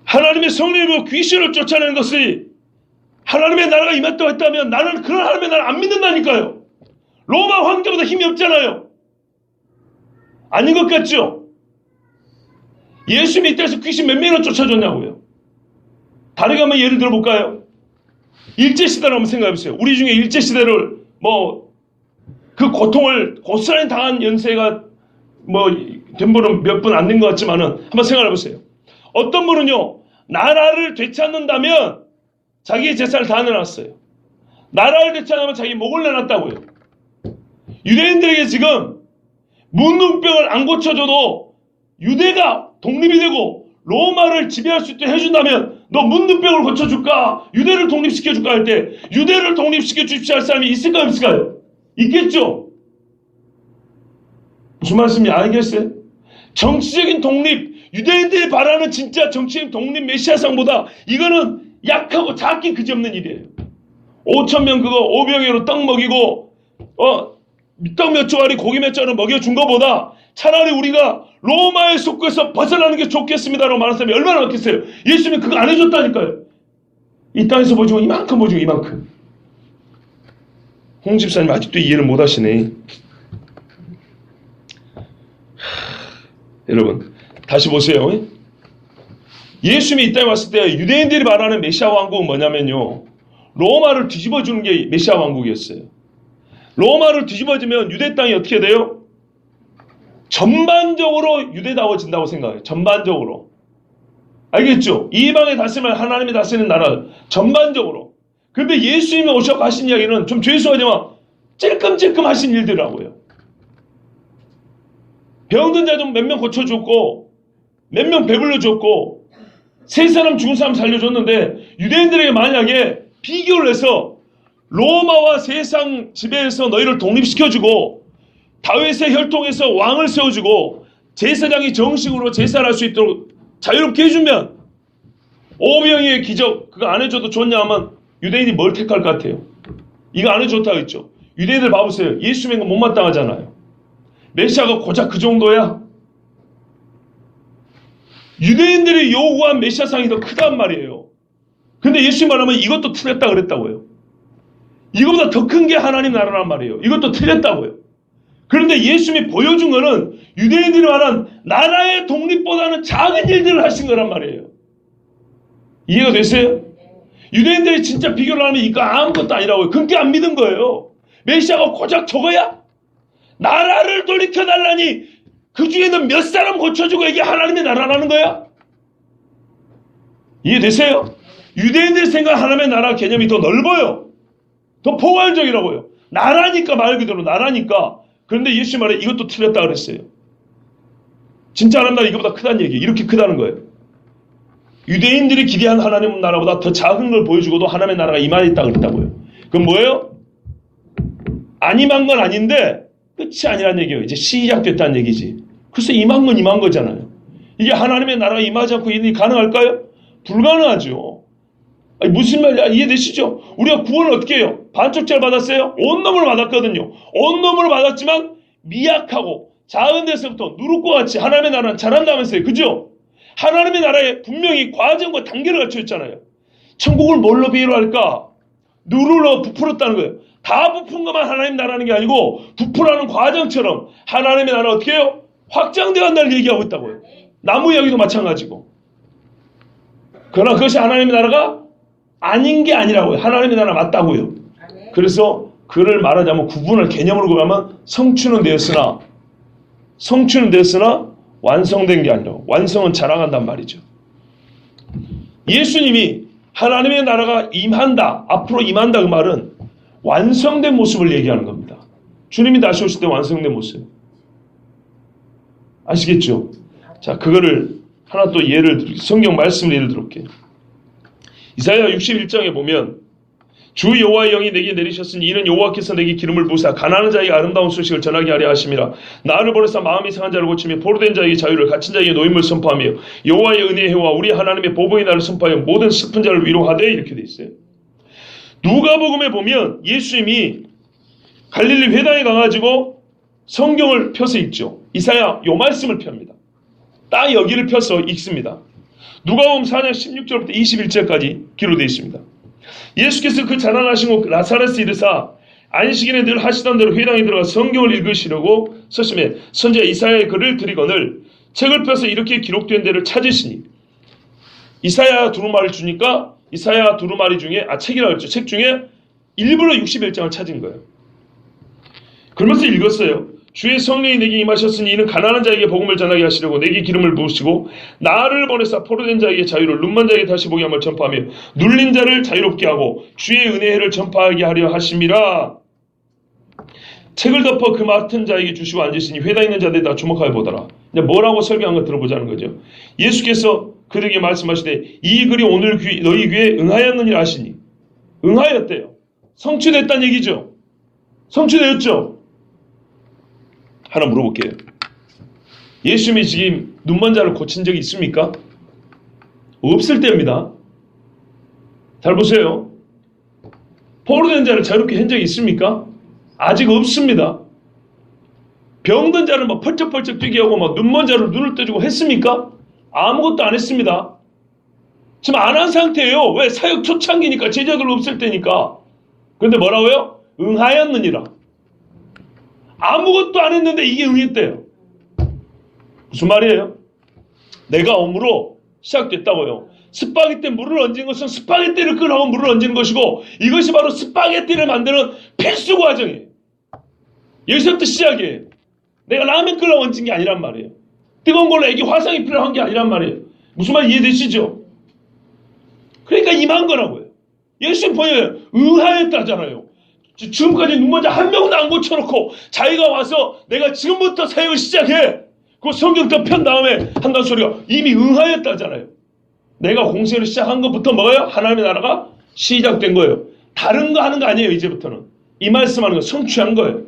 하나님의 성령으로 귀신을 쫓아내는 것이 하나님의 나라가 임했다고 했다면 나는 그런 하나님의 나라 안 믿는다니까요. 로마 황제보다 힘이 없잖아요. 아닌 것 같죠? 예수님이 이때에서 귀신 몇 명이나 쫓아줬냐고요. 다르게 한번 예를 들어볼까요? 일제시대를 한번 생각해보세요. 우리 중에 일제시대를 그 고통을 고스란히 당한 연세가 된 분은 몇 분 안 된 것 같지만은 한번 생각해보세요. 어떤 분은요, 나라를 되찾는다면 자기의 재산을 다 내놨어요. 나라를 되찾으면 자기 목을 내놨다고요. 유대인들에게 지금 문둥병을 안 고쳐줘도 유대가 독립이 되고 로마를 지배할 수 있도록 해준다면 너 문둥병을 고쳐줄까? 유대를 독립시켜줄까? 할 때 유대를 독립시켜 주십시오 할 사람이 있을까요? 없을까요? 있겠죠? 무슨 말씀인지 알겠어요? 정치적인 독립, 유대인들이 바라는 진짜 정치적인 독립 메시아상보다 이거는 약하고 작게 그지없는 일이에요. 5,000명 그거 오병이로 떡 먹이고 떡 몇 조각이 고기 몇 조각을 먹여준 것보다 차라리 우리가 로마의 속국에서 벗어나는 게 좋겠습니다라고 말하는 사람이 얼마나 많겠어요. 예수님이 그거 안 해줬다니까요. 이 땅에서 보지고 이만큼 보지고 이만큼. 홍 집사님 아직도 이해를 못 하시네. 여러분 다시 보세요. 예수님이 이 땅에 왔을 때 유대인들이 말하는 메시아 왕국은 뭐냐면요, 로마를 뒤집어주는 게 메시아 왕국이었어요. 로마를 뒤집어지면 유대 땅이 어떻게 돼요? 전반적으로 유대다워진다고 생각해요. 전반적으로. 알겠죠? 이방의 다스림을 하나님이 다스리는 나라 전반적으로. 그런데 예수님이 오셔서 하신 이야기는 좀 죄송하지만 찔끔찔끔 하신 일들이라고요. 병든 자 좀 몇 명 고쳐줬고 몇 명 배불러줬고 세 사람 죽은 사람 살려줬는데, 유대인들에게 만약에 비교를 해서 로마와 세상 지배에서 너희를 독립시켜주고 다윗의 혈통에서 왕을 세워주고 제사장이 정식으로 제사를 할 수 있도록 자유롭게 해주면, 오병이의 기적 그거 안 해줘도 좋냐 하면 유대인이 뭘 택할 것 같아요? 이거 안 해줬다 했죠. 유대인들 봐보세요. 예수 믿는 거 못마땅하잖아요. 메시아가 고작 그 정도야? 유대인들이 요구한 메시아상이 더 크단 말이에요. 근데 예수님 말하면 이것도 틀렸다 그랬다고요. 이거보다 더 큰 게 하나님 나라란 말이에요. 이것도 틀렸다고요. 그런데 예수님이 보여준 거는 유대인들이 말한 나라의 독립보다는 작은 일들을 하신 거란 말이에요. 이해가 되세요? 유대인들이 진짜 비교를 하면 이거 아무것도 아니라고요. 그렇게 안 믿은 거예요. 메시아가 고작 저거야? 나라를 돌이켜달라니 그 중에는 몇 사람 고쳐주고 이게 하나님의 나라라는 거야? 이해되세요? 유대인들이 생각하는 하나님의 나라 개념이 더 넓어요. 더 포괄적이라고요. 나라니까, 말 그대로 나라니까. 그런데 예수 말에 이것도 틀렸다 그랬어요. 진짜 하나님 나라 이거보다 크다는 얘기예요. 이렇게 크다는 거예요. 유대인들이 기대한 하나님 나라보다 더 작은 걸 보여주고도 하나님의 나라가 임하였다 그랬다고요. 그럼 뭐예요? 안 임한 건 아닌데 끝이 아니라는 얘기예요. 이제 시작됐다는 얘기지. 글쎄 임한 건 임한 거잖아요. 이게 하나님의 나라가 임하지 않고 일이 가능할까요? 불가능하죠. 아니, 무슨 말이야? 이해되시죠? 우리가 구원을 어떻게 해요? 반쪽짜리 받았어요? 온몸으로 받았거든요. 온몸으로 받았지만 미약하고 작은 데서부터 누룩과 같이 하나님의 나라는 자란다면서요. 그죠? 하나님의 나라에 분명히 과정과 단계를 갖춰 있잖아요. 천국을 뭘로 비유를 할까? 누르러 부풀었다는 거예요. 다 부푼 것만 하나님 나라는 게 아니고 부풀어가는 과정처럼 하나님의 나라가 어떻게 해요? 확장되어 간다는 얘기하고 있다고요. 나무 이야기도 마찬가지고. 그러나 그것이 하나님의 나라가 아닌 게 아니라고요. 하나님의 나라 맞다고요. 그래서 그를 말하자면 구분을 개념으로 가면 성취는 되었으나 완성된 게 아니라고. 완성은 자라간단 말이죠. 예수님이 하나님의 나라가 임한다, 앞으로 임한다 그 말은 완성된 모습을 얘기하는 겁니다. 주님이 다시 오실 때 완성된 모습. 아시겠죠? 자, 그거를 하나 또 성경 말씀을 예를 들어볼게요. 이사야 61장에 보면 주 여호와의 영이 내게 내리셨으니 이는 여호와께서 내게 기름을 부으사 가난한 자에게 아름다운 소식을 전하게 하려 하심이라. 나를 보내사 마음이 상한 자를 고치며 포로된 자에게 자유를, 갇힌 자에게 노임을 선포하며 여호와의 은혜의 해와 우리 하나님의 보복의 날을 선포하여 모든 슬픈 자를 위로하되, 이렇게 돼 있어요. 누가복음에 보면 예수님이 갈릴리 회당에 가가지고 성경을 펴서 읽죠. 이사야 요 말씀을 펴니다. 딱 여기를 펴서 읽습니다. 누가복음 4장 16절부터 21절까지 기록되어 있습니다. 예수께서 그 자난하신 곳 나사렛에 이르사 안식일에 늘 하시던 대로 회당에 들어가 성경을 읽으시려고 서심해 선지자 이사야의 글을 드리거늘 책을 펴서 이렇게 기록된 데를 찾으시니, 이사야 두루마리를 주니까 이사야 두루마리 중에 책이라고 했죠. 책 중에 일부러 61장을 찾은 거예요. 그러면서 읽었어요. 주의 성령이 내게 임하셨으니 이는 가난한 자에게 복음을 전하게 하시려고 내게 기름을 부으시고 나를 보내사 포로된 자에게 자유를, 눈먼 자에게 다시 보게 함을 전파하며 눌린 자를 자유롭게 하고 주의 은혜를 전파하게 하려 하심이라. 책을 덮어 그 맡은 자에게 주시고 앉으시니 회당에 있는 자들이 다 주목하여 보더라. 이제 뭐라고 설교한 거 들어보자는 거죠. 예수께서 그들에게 말씀하시되 이 글이 오늘 너희 귀에 응하였느니라 하시니, 응하였대요. 성취됐다는 얘기죠. 성취되었죠. 하나 물어볼게요. 예수님이 지금 눈먼 자를 고친 적이 있습니까? 없을 때입니다. 잘 보세요. 포로된 자를 자유롭게 한 적이 있습니까? 아직 없습니다. 병든 자를 막 펄쩍펄쩍 뛰게 하고 막 눈먼 자를 눈을 떠주고 했습니까? 아무것도 안 했습니다. 지금 안 한 상태예요. 왜? 사역 초창기니까, 제자들 없을 때니까. 그런데 뭐라고요? 응하였느니라. 아무것도 안 했는데 이게 응했대요. 무슨 말이에요? 내가 엄으로 시작됐다고요. 스파게티에 물을 얹은 것은 스파게티를 끓여서 물을 얹는 것이고 이것이 바로 스파게티를 만드는 필수 과정이에요. 여기서부터 시작이에요. 내가 라면 끓여 얹은 게 아니란 말이에요. 뜨거운 걸로 애기 화상이 필요한 게 아니란 말이에요. 무슨 말 이해되시죠? 그러니까 임한 거라고요. 예수님 보여요. 의하였다잖아요. 지금까지 눈먼자 한 명도 안 고쳐놓고 자기가 와서 내가 지금부터 사역을 시작해. 그 성경 더 편 다음에 한다는 소리가 이미 응하였다잖아요. 내가 공생을 시작한 것부터 뭐예요? 하나님의 나라가 시작된 거예요. 다른 거 하는 거 아니에요. 이제부터는. 이 말씀하는 거 성취한 거예요.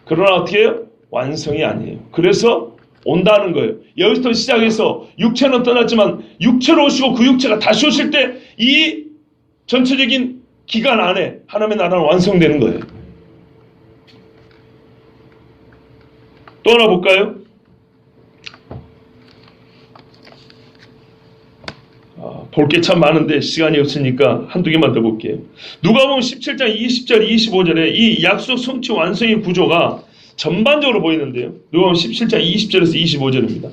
그러나 어떻게 해요? 완성이 아니에요. 그래서 온다는 거예요. 여기서 시작해서 육체는 떠났지만 육체로 오시고 그 육체가 다시 오실 때 이 전체적인 기간 안에 하나님의 나라는 완성되는 거예요. 또 하나 볼까요? 볼 게 참 많은데 시간이 없으니까 한두 개만 더 볼게요. 누가복음 17장 20절 25절에 이 약속 성취 완성의 구조가 전반적으로 보이는데요. 누가복음 17장 20절에서 25절입니다.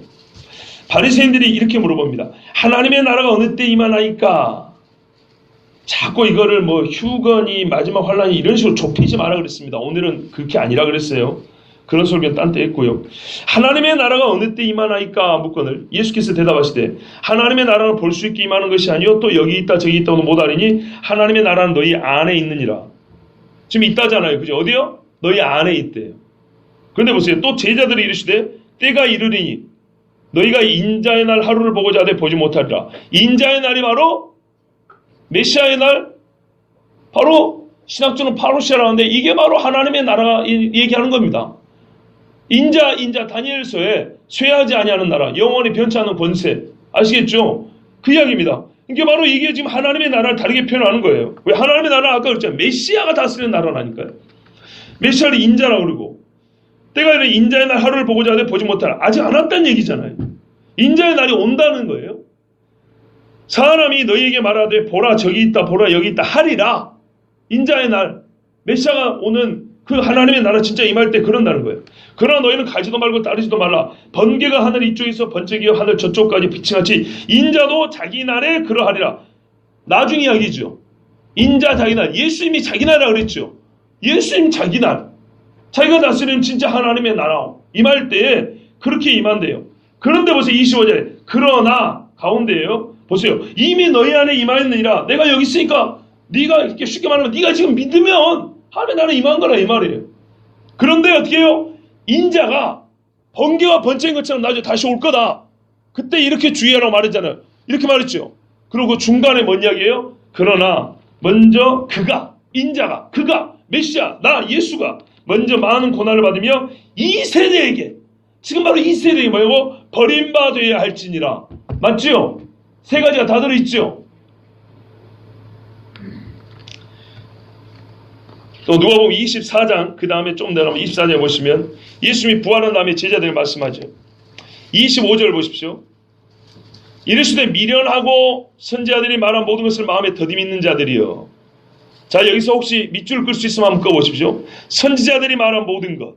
바리새인들이 이렇게 물어봅니다. 하나님의 나라가 어느 때 임하나이까? 자꾸 이거를 뭐 휴거니 마지막 환란이 이런 식으로 좁히지 마라 그랬습니다. 오늘은 그렇게 아니라 그랬어요. 그런 설교는 딴 때 했고요. 하나님의 나라가 어느 때 임하나이까 묻거늘 예수께서 대답하시되 하나님의 나라는 볼 수 있게 임하는 것이 아니요 또 여기 있다 저기 있다고도 못하리니 하나님의 나라는 너희 안에 있느니라. 지금 있다잖아요. 그죠? 어디요? 너희 안에 있대요. 그런데 보세요. 또 제자들이 이르시되 때가 이르리니 너희가 인자의 날 하루를 보고자 하되 보지 못하리라. 인자의 날이 바로 메시아의 날, 바로 신학적으로는 파루시아라는데 이게 바로 하나님의 나라가 얘기하는 겁니다. 인자 다니엘서에 쇠하지 아니하는 나라, 영원히 변치 않는 권세, 아시겠죠? 그 이야기입니다. 이게 바로 이게 지금 하나님의 나라를 다르게 표현하는 거예요. 왜 하나님의 나라는 아까 그랬잖아요. 메시아가 다스리는 나라라니까요. 메시아를 인자라고 그러고 때가 이래 인자의 날 하루를 보고자 하되 보지 못하라. 아직 안 왔다는 얘기잖아요. 인자의 날이 온다는 거예요. 사람이 너희에게 말하되 보라 저기 있다 보라 여기 있다 하리라. 인자의 날 메시아가 오는 그 하나님의 나라 진짜 임할 때 그런다는 거예요. 그러나 너희는 가지도 말고 따르지도 말라. 번개가 하늘 이쪽에서 번쩍이어 하늘 저쪽까지 빛이같이 인자도 자기 날에 그러하리라. 나중 이야기죠. 인자 자기 날. 예수님이 자기 나라 그랬죠. 예수님 자기 날. 자기가 다스리는 진짜 하나님의 나라 임할 때에 그렇게 임한대요. 그런데 보세요. 25절에 그러나 가운데에요. 보세요. 이미 너희 안에 임하였느니라. 내가 여기 있으니까 네가 이렇게 쉽게 말하면 네가 지금 믿으면 하나님의 나라에 임한 거라 이 말이에요. 그런데 어떻게 해요? 인자가 번개와 번쩍인 것처럼 나중에 다시 올 거다. 그때 이렇게 주의하라고 말했잖아요. 이렇게 말했죠. 그리고 중간에 뭔 이야기예요? 그러나 먼저 인자가 메시아 나 예수가 먼저 많은 고난을 받으며 이 세대에게 지금 바로 이 세대에 뭐고 버림받아야 할지니라. 맞죠? 세 가지가 다 들어있죠. 또 누가복음 24장 그 다음에 좀 내려가면 24장에 보시면 예수님이 부활한 다음에 제자들에게 말씀하죠. 25절 보십시오. 이르시되 미련하고 선지자들이 말한 모든 것을 마음에 더디 믿는 자들이여. 자 여기서 혹시 밑줄 끌 수 있으면 한번 꺼보십시오. 선지자들이 말한 모든 것.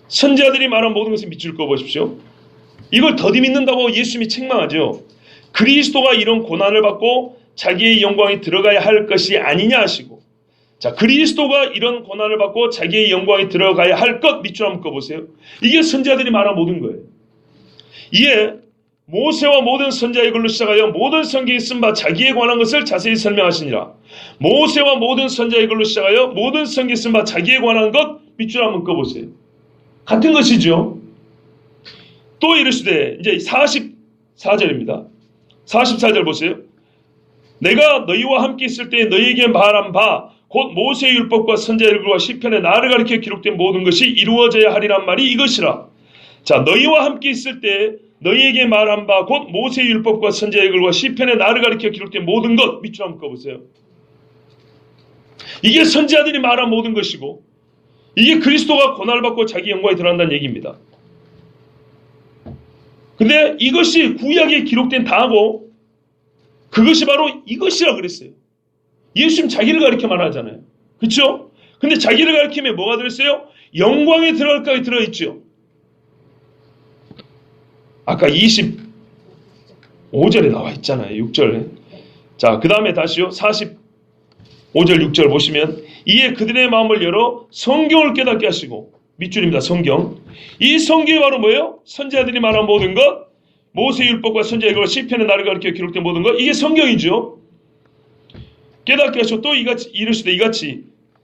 선지자들이 말한 모든 것을 밑줄 꺼보십시오. 이걸 더디 믿는다고 예수님이 책망하죠. 그리스도가 이런 고난을 받고 자기의 영광에 들어가야 할 것이 아니냐 하시고 자 그리스도가 이런 고난을 받고 자기의 영광에 들어가야 할 것 밑줄 한번 꺼보세요. 이게 선지자들이 말한 모든 거예요. 이에 모세와 모든 선지자의 글로 시작하여 모든 성경에 쓴 바 자기에 관한 것을 자세히 설명하시니라. 모세와 모든 선지자의 글로 시작하여 모든 성경에 쓴 바 자기에 관한 것 밑줄 한번 꺼보세요. 같은 것이죠. 또 이르시되 이제 44절입니다. 44절 보세요. 내가 너희와 함께 있을 때 너희에게 말한 바 곧 모세의 율법과 선지자의 글과 시편에 나를 가리켜 기록된 모든 것이 이루어져야 하리란 말이 이것이라. 자 너희와 함께 있을 때 너희에게 말한 바 곧 모세의 율법과 선지자의 글과 시편에 나를 가리켜 기록된 모든 것 밑줄 한번 꺼보세요. 이게 선지자들이 말한 모든 것이고 이게 그리스도가 고난을 받고 자기 영광에 들어간다는 얘기입니다. 근데 이것이 구약에 기록된 다하고 그것이 바로 이것이라 그랬어요. 예수님 자기를 가리켜 말하잖아요. 그렇죠? 근데 자기를 가리키면 뭐가 들어있어요? 영광에 들어갈까지 들어있죠. 아까 25절에 나와 있잖아요. 6절. 자, 그 다음에 다시요. 45절 6절 보시면 이에 그들의 마음을 열어 성경을 깨닫게 하시고 밑줄입니다. 성경. 이 성경이 바로 뭐예요? 선지자들이 말한 모든 것, 모세 율법과 선지자의 것, 시편의 나를 가르쳐 기록된 모든 것, 이게 성경이죠. 깨닫게 하시고 또 이같이 이르시되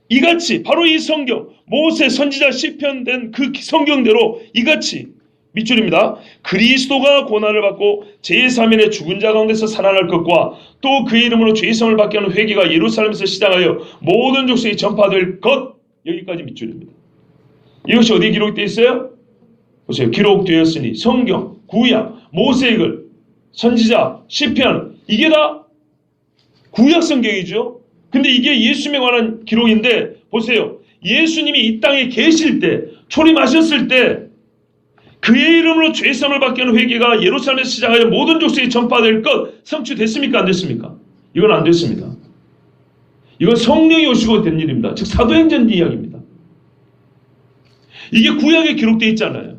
이같이 바로 이 성경, 모세 선지자 시편 된 그 성경대로 이같이 밑줄입니다. 그리스도가 고난을 받고 제3일에 죽은 자 가운데서 살아날 것과 또 그의 이름으로 죄성을 받게 하는 회개가 예루살렘에서 시작하여 모든 족속이 전파될 것, 여기까지 밑줄입니다. 이것이 어디에 기록되어 있어요? 보세요. 기록되었으니 성경, 구약, 모세의 글, 선지자, 시편, 이게 다 구약 성경이죠. 근데 이게 예수님에 관한 기록인데 보세요. 예수님이 이 땅에 계실 때, 초림하셨을 때 그의 이름으로 죄사함을 받게 하는 회개가 예루살렘에서 시작하여 모든 족속에 전파될 것 성취됐습니까? 안 됐습니까? 이건 안 됐습니다. 이건 성령이 오시고 된 일입니다. 즉 사도행전 이야기입니다. 이게 구약에 기록되어 있잖아요.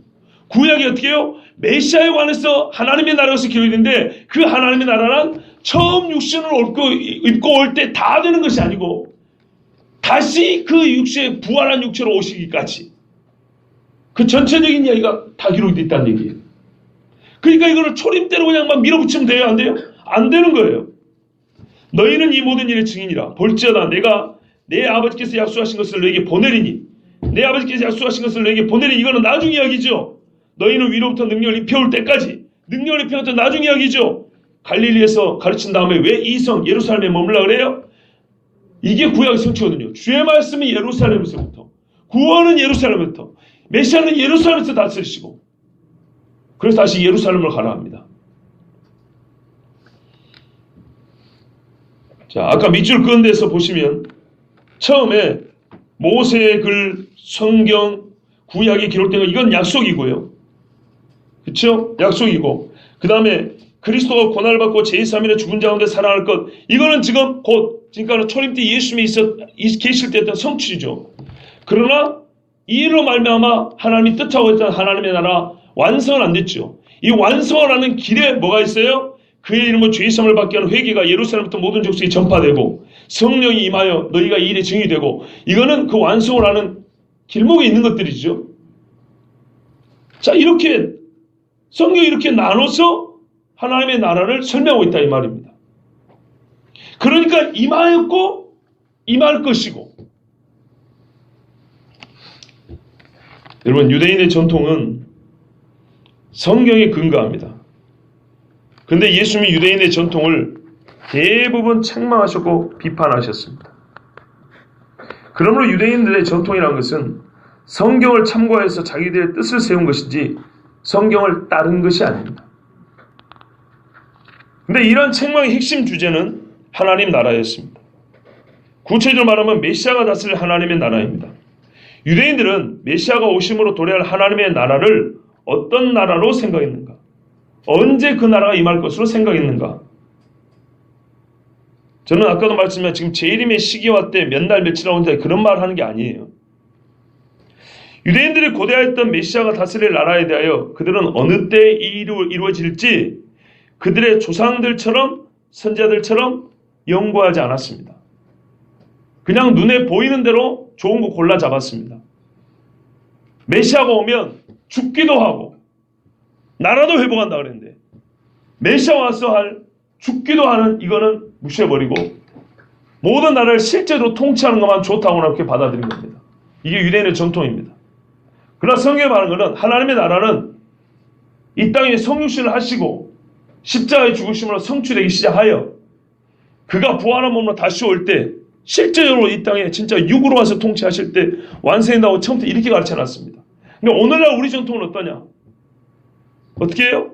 구약이 어떻게 해요? 메시아에 관해서 하나님의 나라에서 기록되는데 그 하나님의 나라는 처음 육신을 입고 올 때 다 되는 것이 아니고 다시 그 육체에 부활한 육체로 오시기까지 그 전체적인 이야기가 다 기록되어 있다는 얘기예요. 그러니까 이거를 초림대로 그냥 막 밀어붙이면 돼요? 안 돼요? 안 되는 거예요. 너희는 이 모든 일의 증인이라. 볼지어다 내가 내 아버지께서 약속하신 것을 너에게 보내리니 내 아버지께서 약속하신 것을 너에게 보내리니 이거는 나중 이야기죠. 너희는 위로부터 능력을 입혀올 때까지 능력을 입혀올 나중 이야기죠. 갈릴리에서 가르친 다음에 왜 이 성 예루살렘에 머물라 그래요? 이게 구약의 성취거든요. 주의 말씀이 예루살렘에서부터 구원은 예루살렘부터 메시아는 예루살렘에서 다스리시고 그래서 다시 예루살렘을 가라 합니다. 자, 아까 밑줄 끄은 데서 보시면 처음에 모세의 글, 성경, 구약이 기록된 거 이건 약속이고요. 그렇죠? 약속이고 그 다음에 그리스도가 고난을 받고 제3일에 죽은 자 가운데 살아날 것 이거는 지금 곧 그러니까 초림 때 예수님이 계실 때 했던 성취죠. 그러나 이 일로 말미암아 하나님이 뜻하고 했던 하나님의 나라 완성은 안 됐죠. 이 완성을 하는 길에 뭐가 있어요? 그의 이름으로 죄사함을 받게 하는 회개가 예루살렘부터 모든 족속에 전파되고 성령이 임하여 너희가 이 일에 증인이 되고 이거는 그 완성을 하는 길목에 있는 것들이죠. 자, 이렇게 성경이 이렇게 나눠서 하나님의 나라를 설명하고 있다 이 말입니다. 그러니까 임하였고 임할 것이고 여러분 유대인의 전통은 성경에 근거합니다. 근데 예수님이 유대인의 전통을 대부분 책망하셨고 비판하셨습니다. 그러므로 유대인들의 전통이라는 것은 성경을 참고해서 자기들의 뜻을 세운 것이지 성경을 따른 것이 아닙니다. 근데 이런 책망의 핵심 주제는 하나님 나라였습니다. 구체적으로 말하면 메시아가 다스릴 하나님의 나라입니다. 유대인들은 메시아가 오심으로 도래할 하나님의 나라를 어떤 나라로 생각했는가? 언제 그 나라가 임할 것으로 생각했는가? 저는 아까도 말씀드렸지만 지금 재림의 시기와 때 몇 날 며칠 나온다 그런 말 하는 게 아니에요. 유대인들이 고대하였던 메시아가 다스릴 나라에 대하여 그들은 어느 때에 이루어질지 그들의 조상들처럼 선지자들처럼 연구하지 않았습니다. 그냥 눈에 보이는 대로 좋은 거 골라 잡았습니다. 메시아가 오면 죽기도 하고 나라도 회복한다 그랬는데 메시아 와서 죽기도 하는 이거는 무시해버리고 모든 나라를 실제로 통치하는 것만 좋다고 그렇게 받아들인 겁니다. 이게 유대인의 전통입니다. 그러나 성경에 말하는 것은 하나님의 나라는 이 땅에 성육신을 하시고 십자가의 죽으심으로 성취되기 시작하여 그가 부활한 몸으로 다시 올 때 실제적으로 이 땅에 진짜 육으로 와서 통치하실 때 완성된다고 처음부터 이렇게 가르쳐놨습니다. 근데 오늘날 우리 전통은 어떠냐? 어떻게 해요?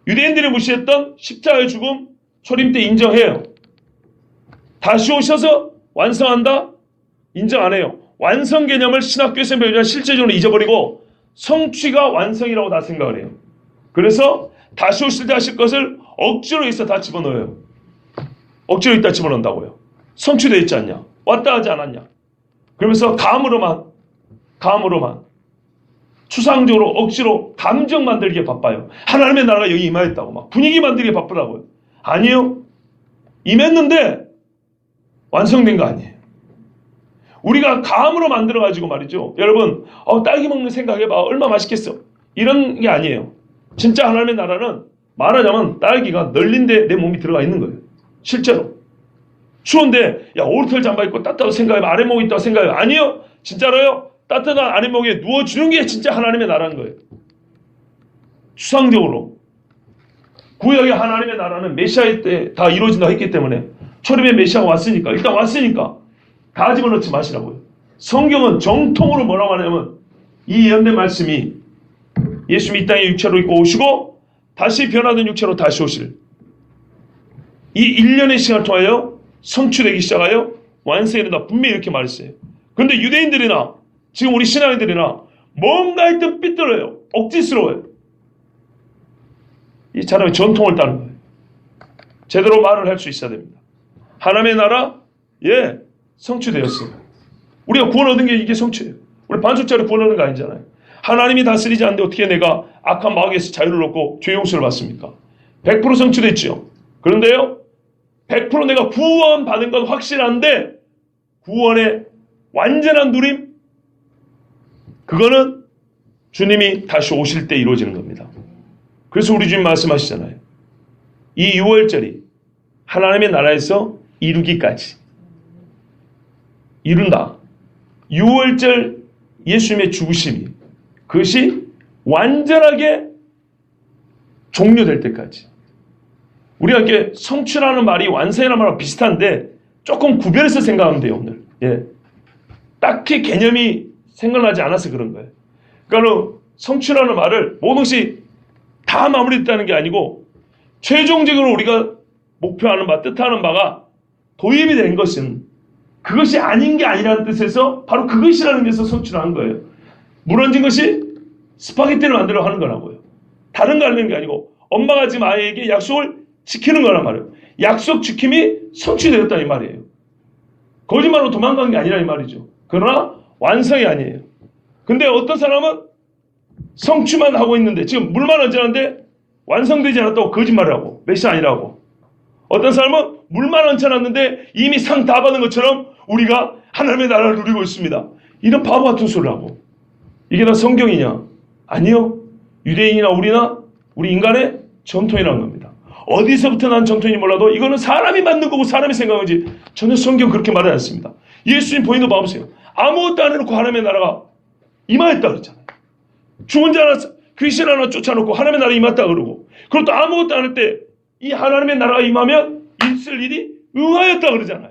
유대인들이 무시했던 십자가의 죽음 초림 때 인정해요. 다시 오셔서 완성한다? 인정 안 해요. 완성 개념을 신학교에서 배우지만 실제적으로 잊어버리고 성취가 완성이라고 다 생각을 해요. 그래서 다시 오실 때 하실 것을 억지로 있어 다 집어넣어요. 억지로 있다 집어넣는다고요. 성취되어 있지 않냐? 왔다 하지 않았냐? 그러면서 감으로만 추상적으로 억지로 감정 만들기에 바빠요. 하나님의 나라가 여기 임하였다고 막 분위기 만들기에 바쁘다고요. 아니요. 임했는데 완성된 거 아니에요. 우리가 감으로 만들어가지고 말이죠. 여러분, 딸기 먹는 생각해봐. 얼마나 맛있겠어. 이런 게 아니에요. 진짜 하나님의 나라는 말하자면 딸기가 널린데 내 몸이 들어가 있는 거예요. 실제로. 추운데, 야, 오리털 잠바 입고 따뜻하다고 생각해봐. 아랫목이 있다고 생각해봐. 아니요. 진짜로요. 따뜻한 아랫목에 누워주는 게 진짜 하나님의 나라인 거예요. 추상적으로. 구약의 하나님의 나라는 메시아 때 다 이루어진다고 했기 때문에 초림의 메시아가 왔으니까 일단 왔으니까 다 집어넣지 마시라고요. 성경은 정통으로 뭐라고 하냐면 이 예언된 말씀이 예수님이 이 땅에 육체로 입고 오시고 다시 변화된 육체로 다시 오실 이 1년의 시간을 통하여 성취되기 시작하여 완성이 된다. 분명히 이렇게 말했어요. 그런데 유대인들이나 지금 우리 신앙인들이나 뭔가 하여튼 삐뚤어요. 억지스러워요. 이 사람의 전통을 따르는 거예요. 제대로 말을 할 수 있어야 됩니다. 하나님의 나라, 예, 성취되었어요. 우리가 구원 얻은 게 이게 성취예요. 우리 반쪽짜리 구원 얻는 거 아니잖아요. 하나님이 다스리지 않는데 어떻게 내가 악한 마귀에서 자유를 얻고 죄 용서를 받습니까? 100% 성취됐죠. 그런데요, 100% 내가 구원 받은 건 확실한데 구원의 완전한 누림, 그거는 주님이 다시 오실 때 이루어지는 겁니다. 그래서 우리 주님 말씀하시잖아요. 이 6월절이 하나님의 나라에서 이루기까지 이룬다. 6월절 예수님의 죽으심이 그것이 완전하게 종료될 때까지. 우리가 이렇게 성취라는 말이 완성이라는 말과 비슷한데 조금 구별해서 생각하면 돼요, 오늘. 예. 딱히 개념이 생각나지 않아서 그런 거예요. 그러니까 성취라는 말을 모든 것이 다 마무리됐다는 게 아니고 최종적으로 우리가 목표하는 바, 뜻하는 바가 도입이 된 것은 그것이 아닌 게 아니라는 뜻에서 바로 그것이라는 데서 성취를 한 거예요. 무너진 것이 스파게티를 만들어 하는 거라고요. 다른 거 하는 게 아니고 엄마가 지금 아이에게 약속을 지키는 거란 말이에요. 약속 지킴이 성취되었다 이 말이에요. 거짓말로 도망간 게 아니라 이 말이죠. 그러나 완성이 아니에요. 근데 어떤 사람은 성취만 하고 있는데 지금 물만 얹어놨는데 완성되지 않았다고 거짓말을 하고 메시아 아니라고. 어떤 사람은 물만 얹혀놨는데 이미 상 다 받은 것처럼 우리가 하나님의 나라를 누리고 있습니다. 이런 바보 같은 소리를 하고. 이게 다 성경이냐? 아니요. 유대인이나 우리나 우리 인간의 전통이라는 겁니다. 어디서부터 난 전통인지 몰라도 이거는 사람이 만든 거고 사람이 생각한 거지 전혀 성경 그렇게 말하지 않습니다. 예수님 본인도 봐보세요. 아무것도 안 해놓고 하나님의 나라가 임하였다 그랬잖아요. 죽은 자 하나, 귀신 하나 쫓아놓고 하나님의 나라가 임했다 그러고 그것도 아무것도 안 할 때 이 하나님의 나라가 임하면 있을 일이 응하였다 그러잖아요.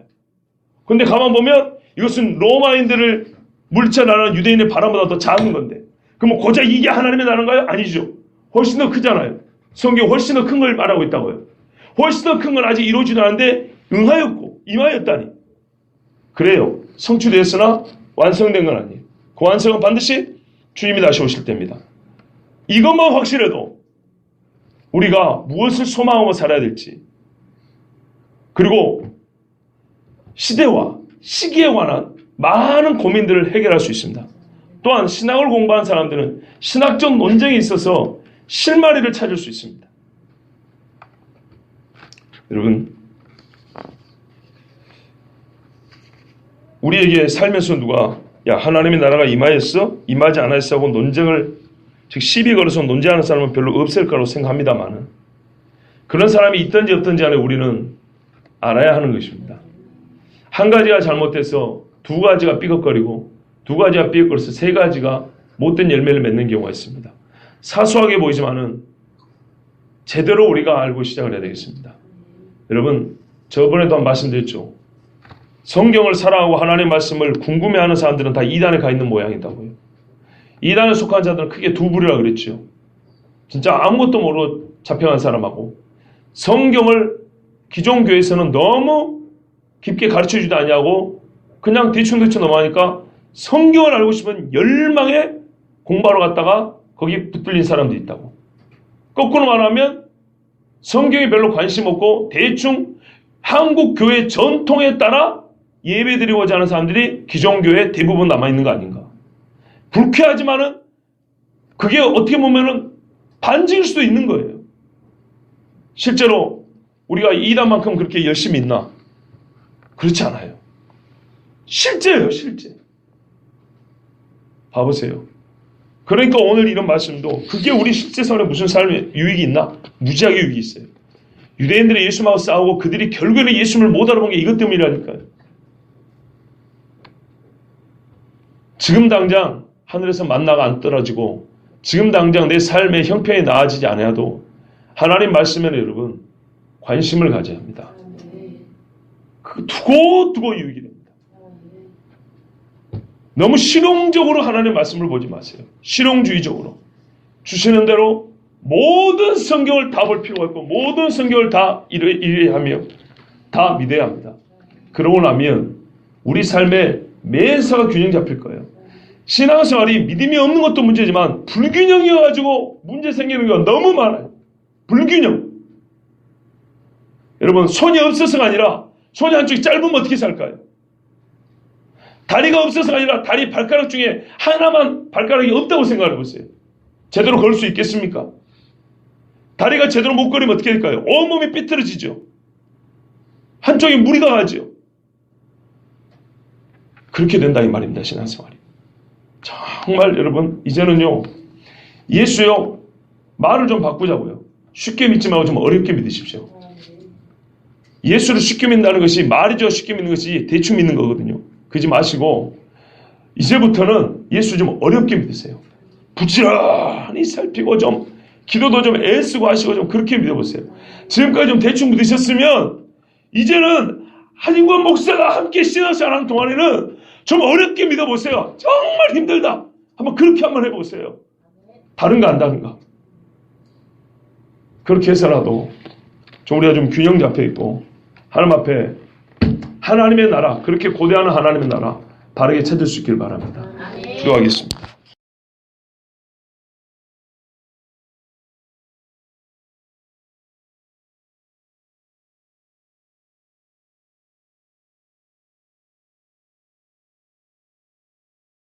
근데 가만 보면 이것은 로마인들을 물리쳐나가는 유대인의 바람보다 더 작은 건데 그럼 고작 이게 하나님의 나라인가요? 아니죠. 훨씬 더 크잖아요. 성경 훨씬 더 큰 걸 말하고 있다고요. 훨씬 더 큰 건 아직 이루어지도 않았는데 응하였고 임하였다니. 그래요. 성취되었으나 완성된 건 아니에요. 그 완성은 반드시 주님이 다시 오실 때입니다. 이것만 확실해도 우리가 무엇을 소망하고 살아야 될지 그리고 시대와 시기에 관한 많은 고민들을 해결할 수 있습니다. 또한 신학을 공부하는 사람들은 신학적 논쟁에 있어서 실마리를 찾을 수 있습니다. 여러분, 우리에게 살면서 누가 야 하나님의 나라가 임하였어? 임하지 않았어? 하고 논쟁을 즉 시비 걸어서 논쟁하는 사람은 별로 없을 거라고 생각합니다만 그런 사람이 있든지 없든지 간에 우리는 알아야 하는 것입니다. 한 가지가 잘못돼서 두 가지가 삐걱거리고 두 가지가 삐걱거려서 세 가지가 못된 열매를 맺는 경우가 있습니다. 사소하게 보이지만은 제대로 우리가 알고 시작을 해야 되겠습니다. 여러분, 저번에도 한 말씀드렸죠. 성경을 사랑하고 하나님의 말씀을 궁금해하는 사람들은 다 이단에 가 있는 모양이다고요. 이단에 속한 자들은 크게 두 부류라 그랬죠. 진짜 아무것도 모르고 잡혀간 사람하고 성경을 기존 교회에서는 너무 깊게 가르쳐주지도 않냐고 그냥 대충대충 넘어가니까 성경을 알고 싶은 열망에 공부하러 갔다가 거기 붙들린 사람도 있다고. 거꾸로 말하면 성경에 별로 관심 없고 대충 한국 교회 전통에 따라 예배드리고자 하는 사람들이 기존 교회에 대부분 남아있는 거 아닌가. 불쾌하지만은 그게 어떻게 보면은 반증일 수도 있는 거예요. 실제로 우리가 이단만큼 그렇게 열심히 있나? 그렇지 않아요. 실제예요, 실제. 봐보세요. 그러니까 오늘 이런 말씀도 그게 우리 실제 삶에 무슨 삶에 유익이 있나? 무지하게 유익이 있어요. 유대인들이 예수님하고 싸우고 그들이 결국에는 예수님을 못 알아본 게 이것 때문이라니까요. 지금 당장 하늘에서 만나가 안 떨어지고 지금 당장 내 삶의 형편이 나아지지 않아도 하나님 말씀에는 여러분 관심을 가져야 합니다. 그 두고 유익이 됩니다. 너무 실용적으로 하나님의 말씀을 보지 마세요. 실용주의적으로. 주시는 대로 모든 성경을 다 볼 필요가 있고 모든 성경을 다 이해하며 다 믿어야 합니다. 그러고 나면 우리 삶에 매사가 균형 잡힐 거예요. 신앙생활이 믿음이 없는 것도 문제지만 불균형이어가지고 문제 생기는 경우가 너무 많아요. 불균형. 여러분 손이 없어서가 아니라 손이 한쪽이 짧으면 어떻게 살까요? 다리가 없어서가 아니라 다리 발가락 중에 하나만 발가락이 없다고 생각해 보세요. 제대로 걸 수 있겠습니까? 다리가 제대로 못 걸으면 어떻게 될까요? 온몸이 삐뚤어지죠. 한쪽이 무리가 가죠. 그렇게 된다 이 말입니다. 신앙생활이. 정말 여러분 이제는요. 예수요. 말을 좀 바꾸자고요. 쉽게 믿지 말고 좀 어렵게 믿으십시오. 예수를 쉽게 믿는다는 것이 말이죠. 쉽게 믿는 것이 대충 믿는 거거든요. 그러지 마시고 이제부터는 예수 좀 어렵게 믿으세요. 부지런히 살피고 좀 기도도 좀 애쓰고 하시고 좀 그렇게 믿어보세요. 지금까지 좀 대충 믿으셨으면 이제는 한인권 목사가 함께 신앙생활하는 동안에는 좀 어렵게 믿어보세요. 정말 힘들다. 한번 그렇게 한번 해보세요. 다른가 안 다른가. 그렇게 해서라도 좀 우리가 좀 균형 잡혀있고 하나님 앞에 하나님의 나라 그렇게 고대하는 하나님의 나라 바르게 찾을 수 있길 바랍니다. 기도하겠습니다.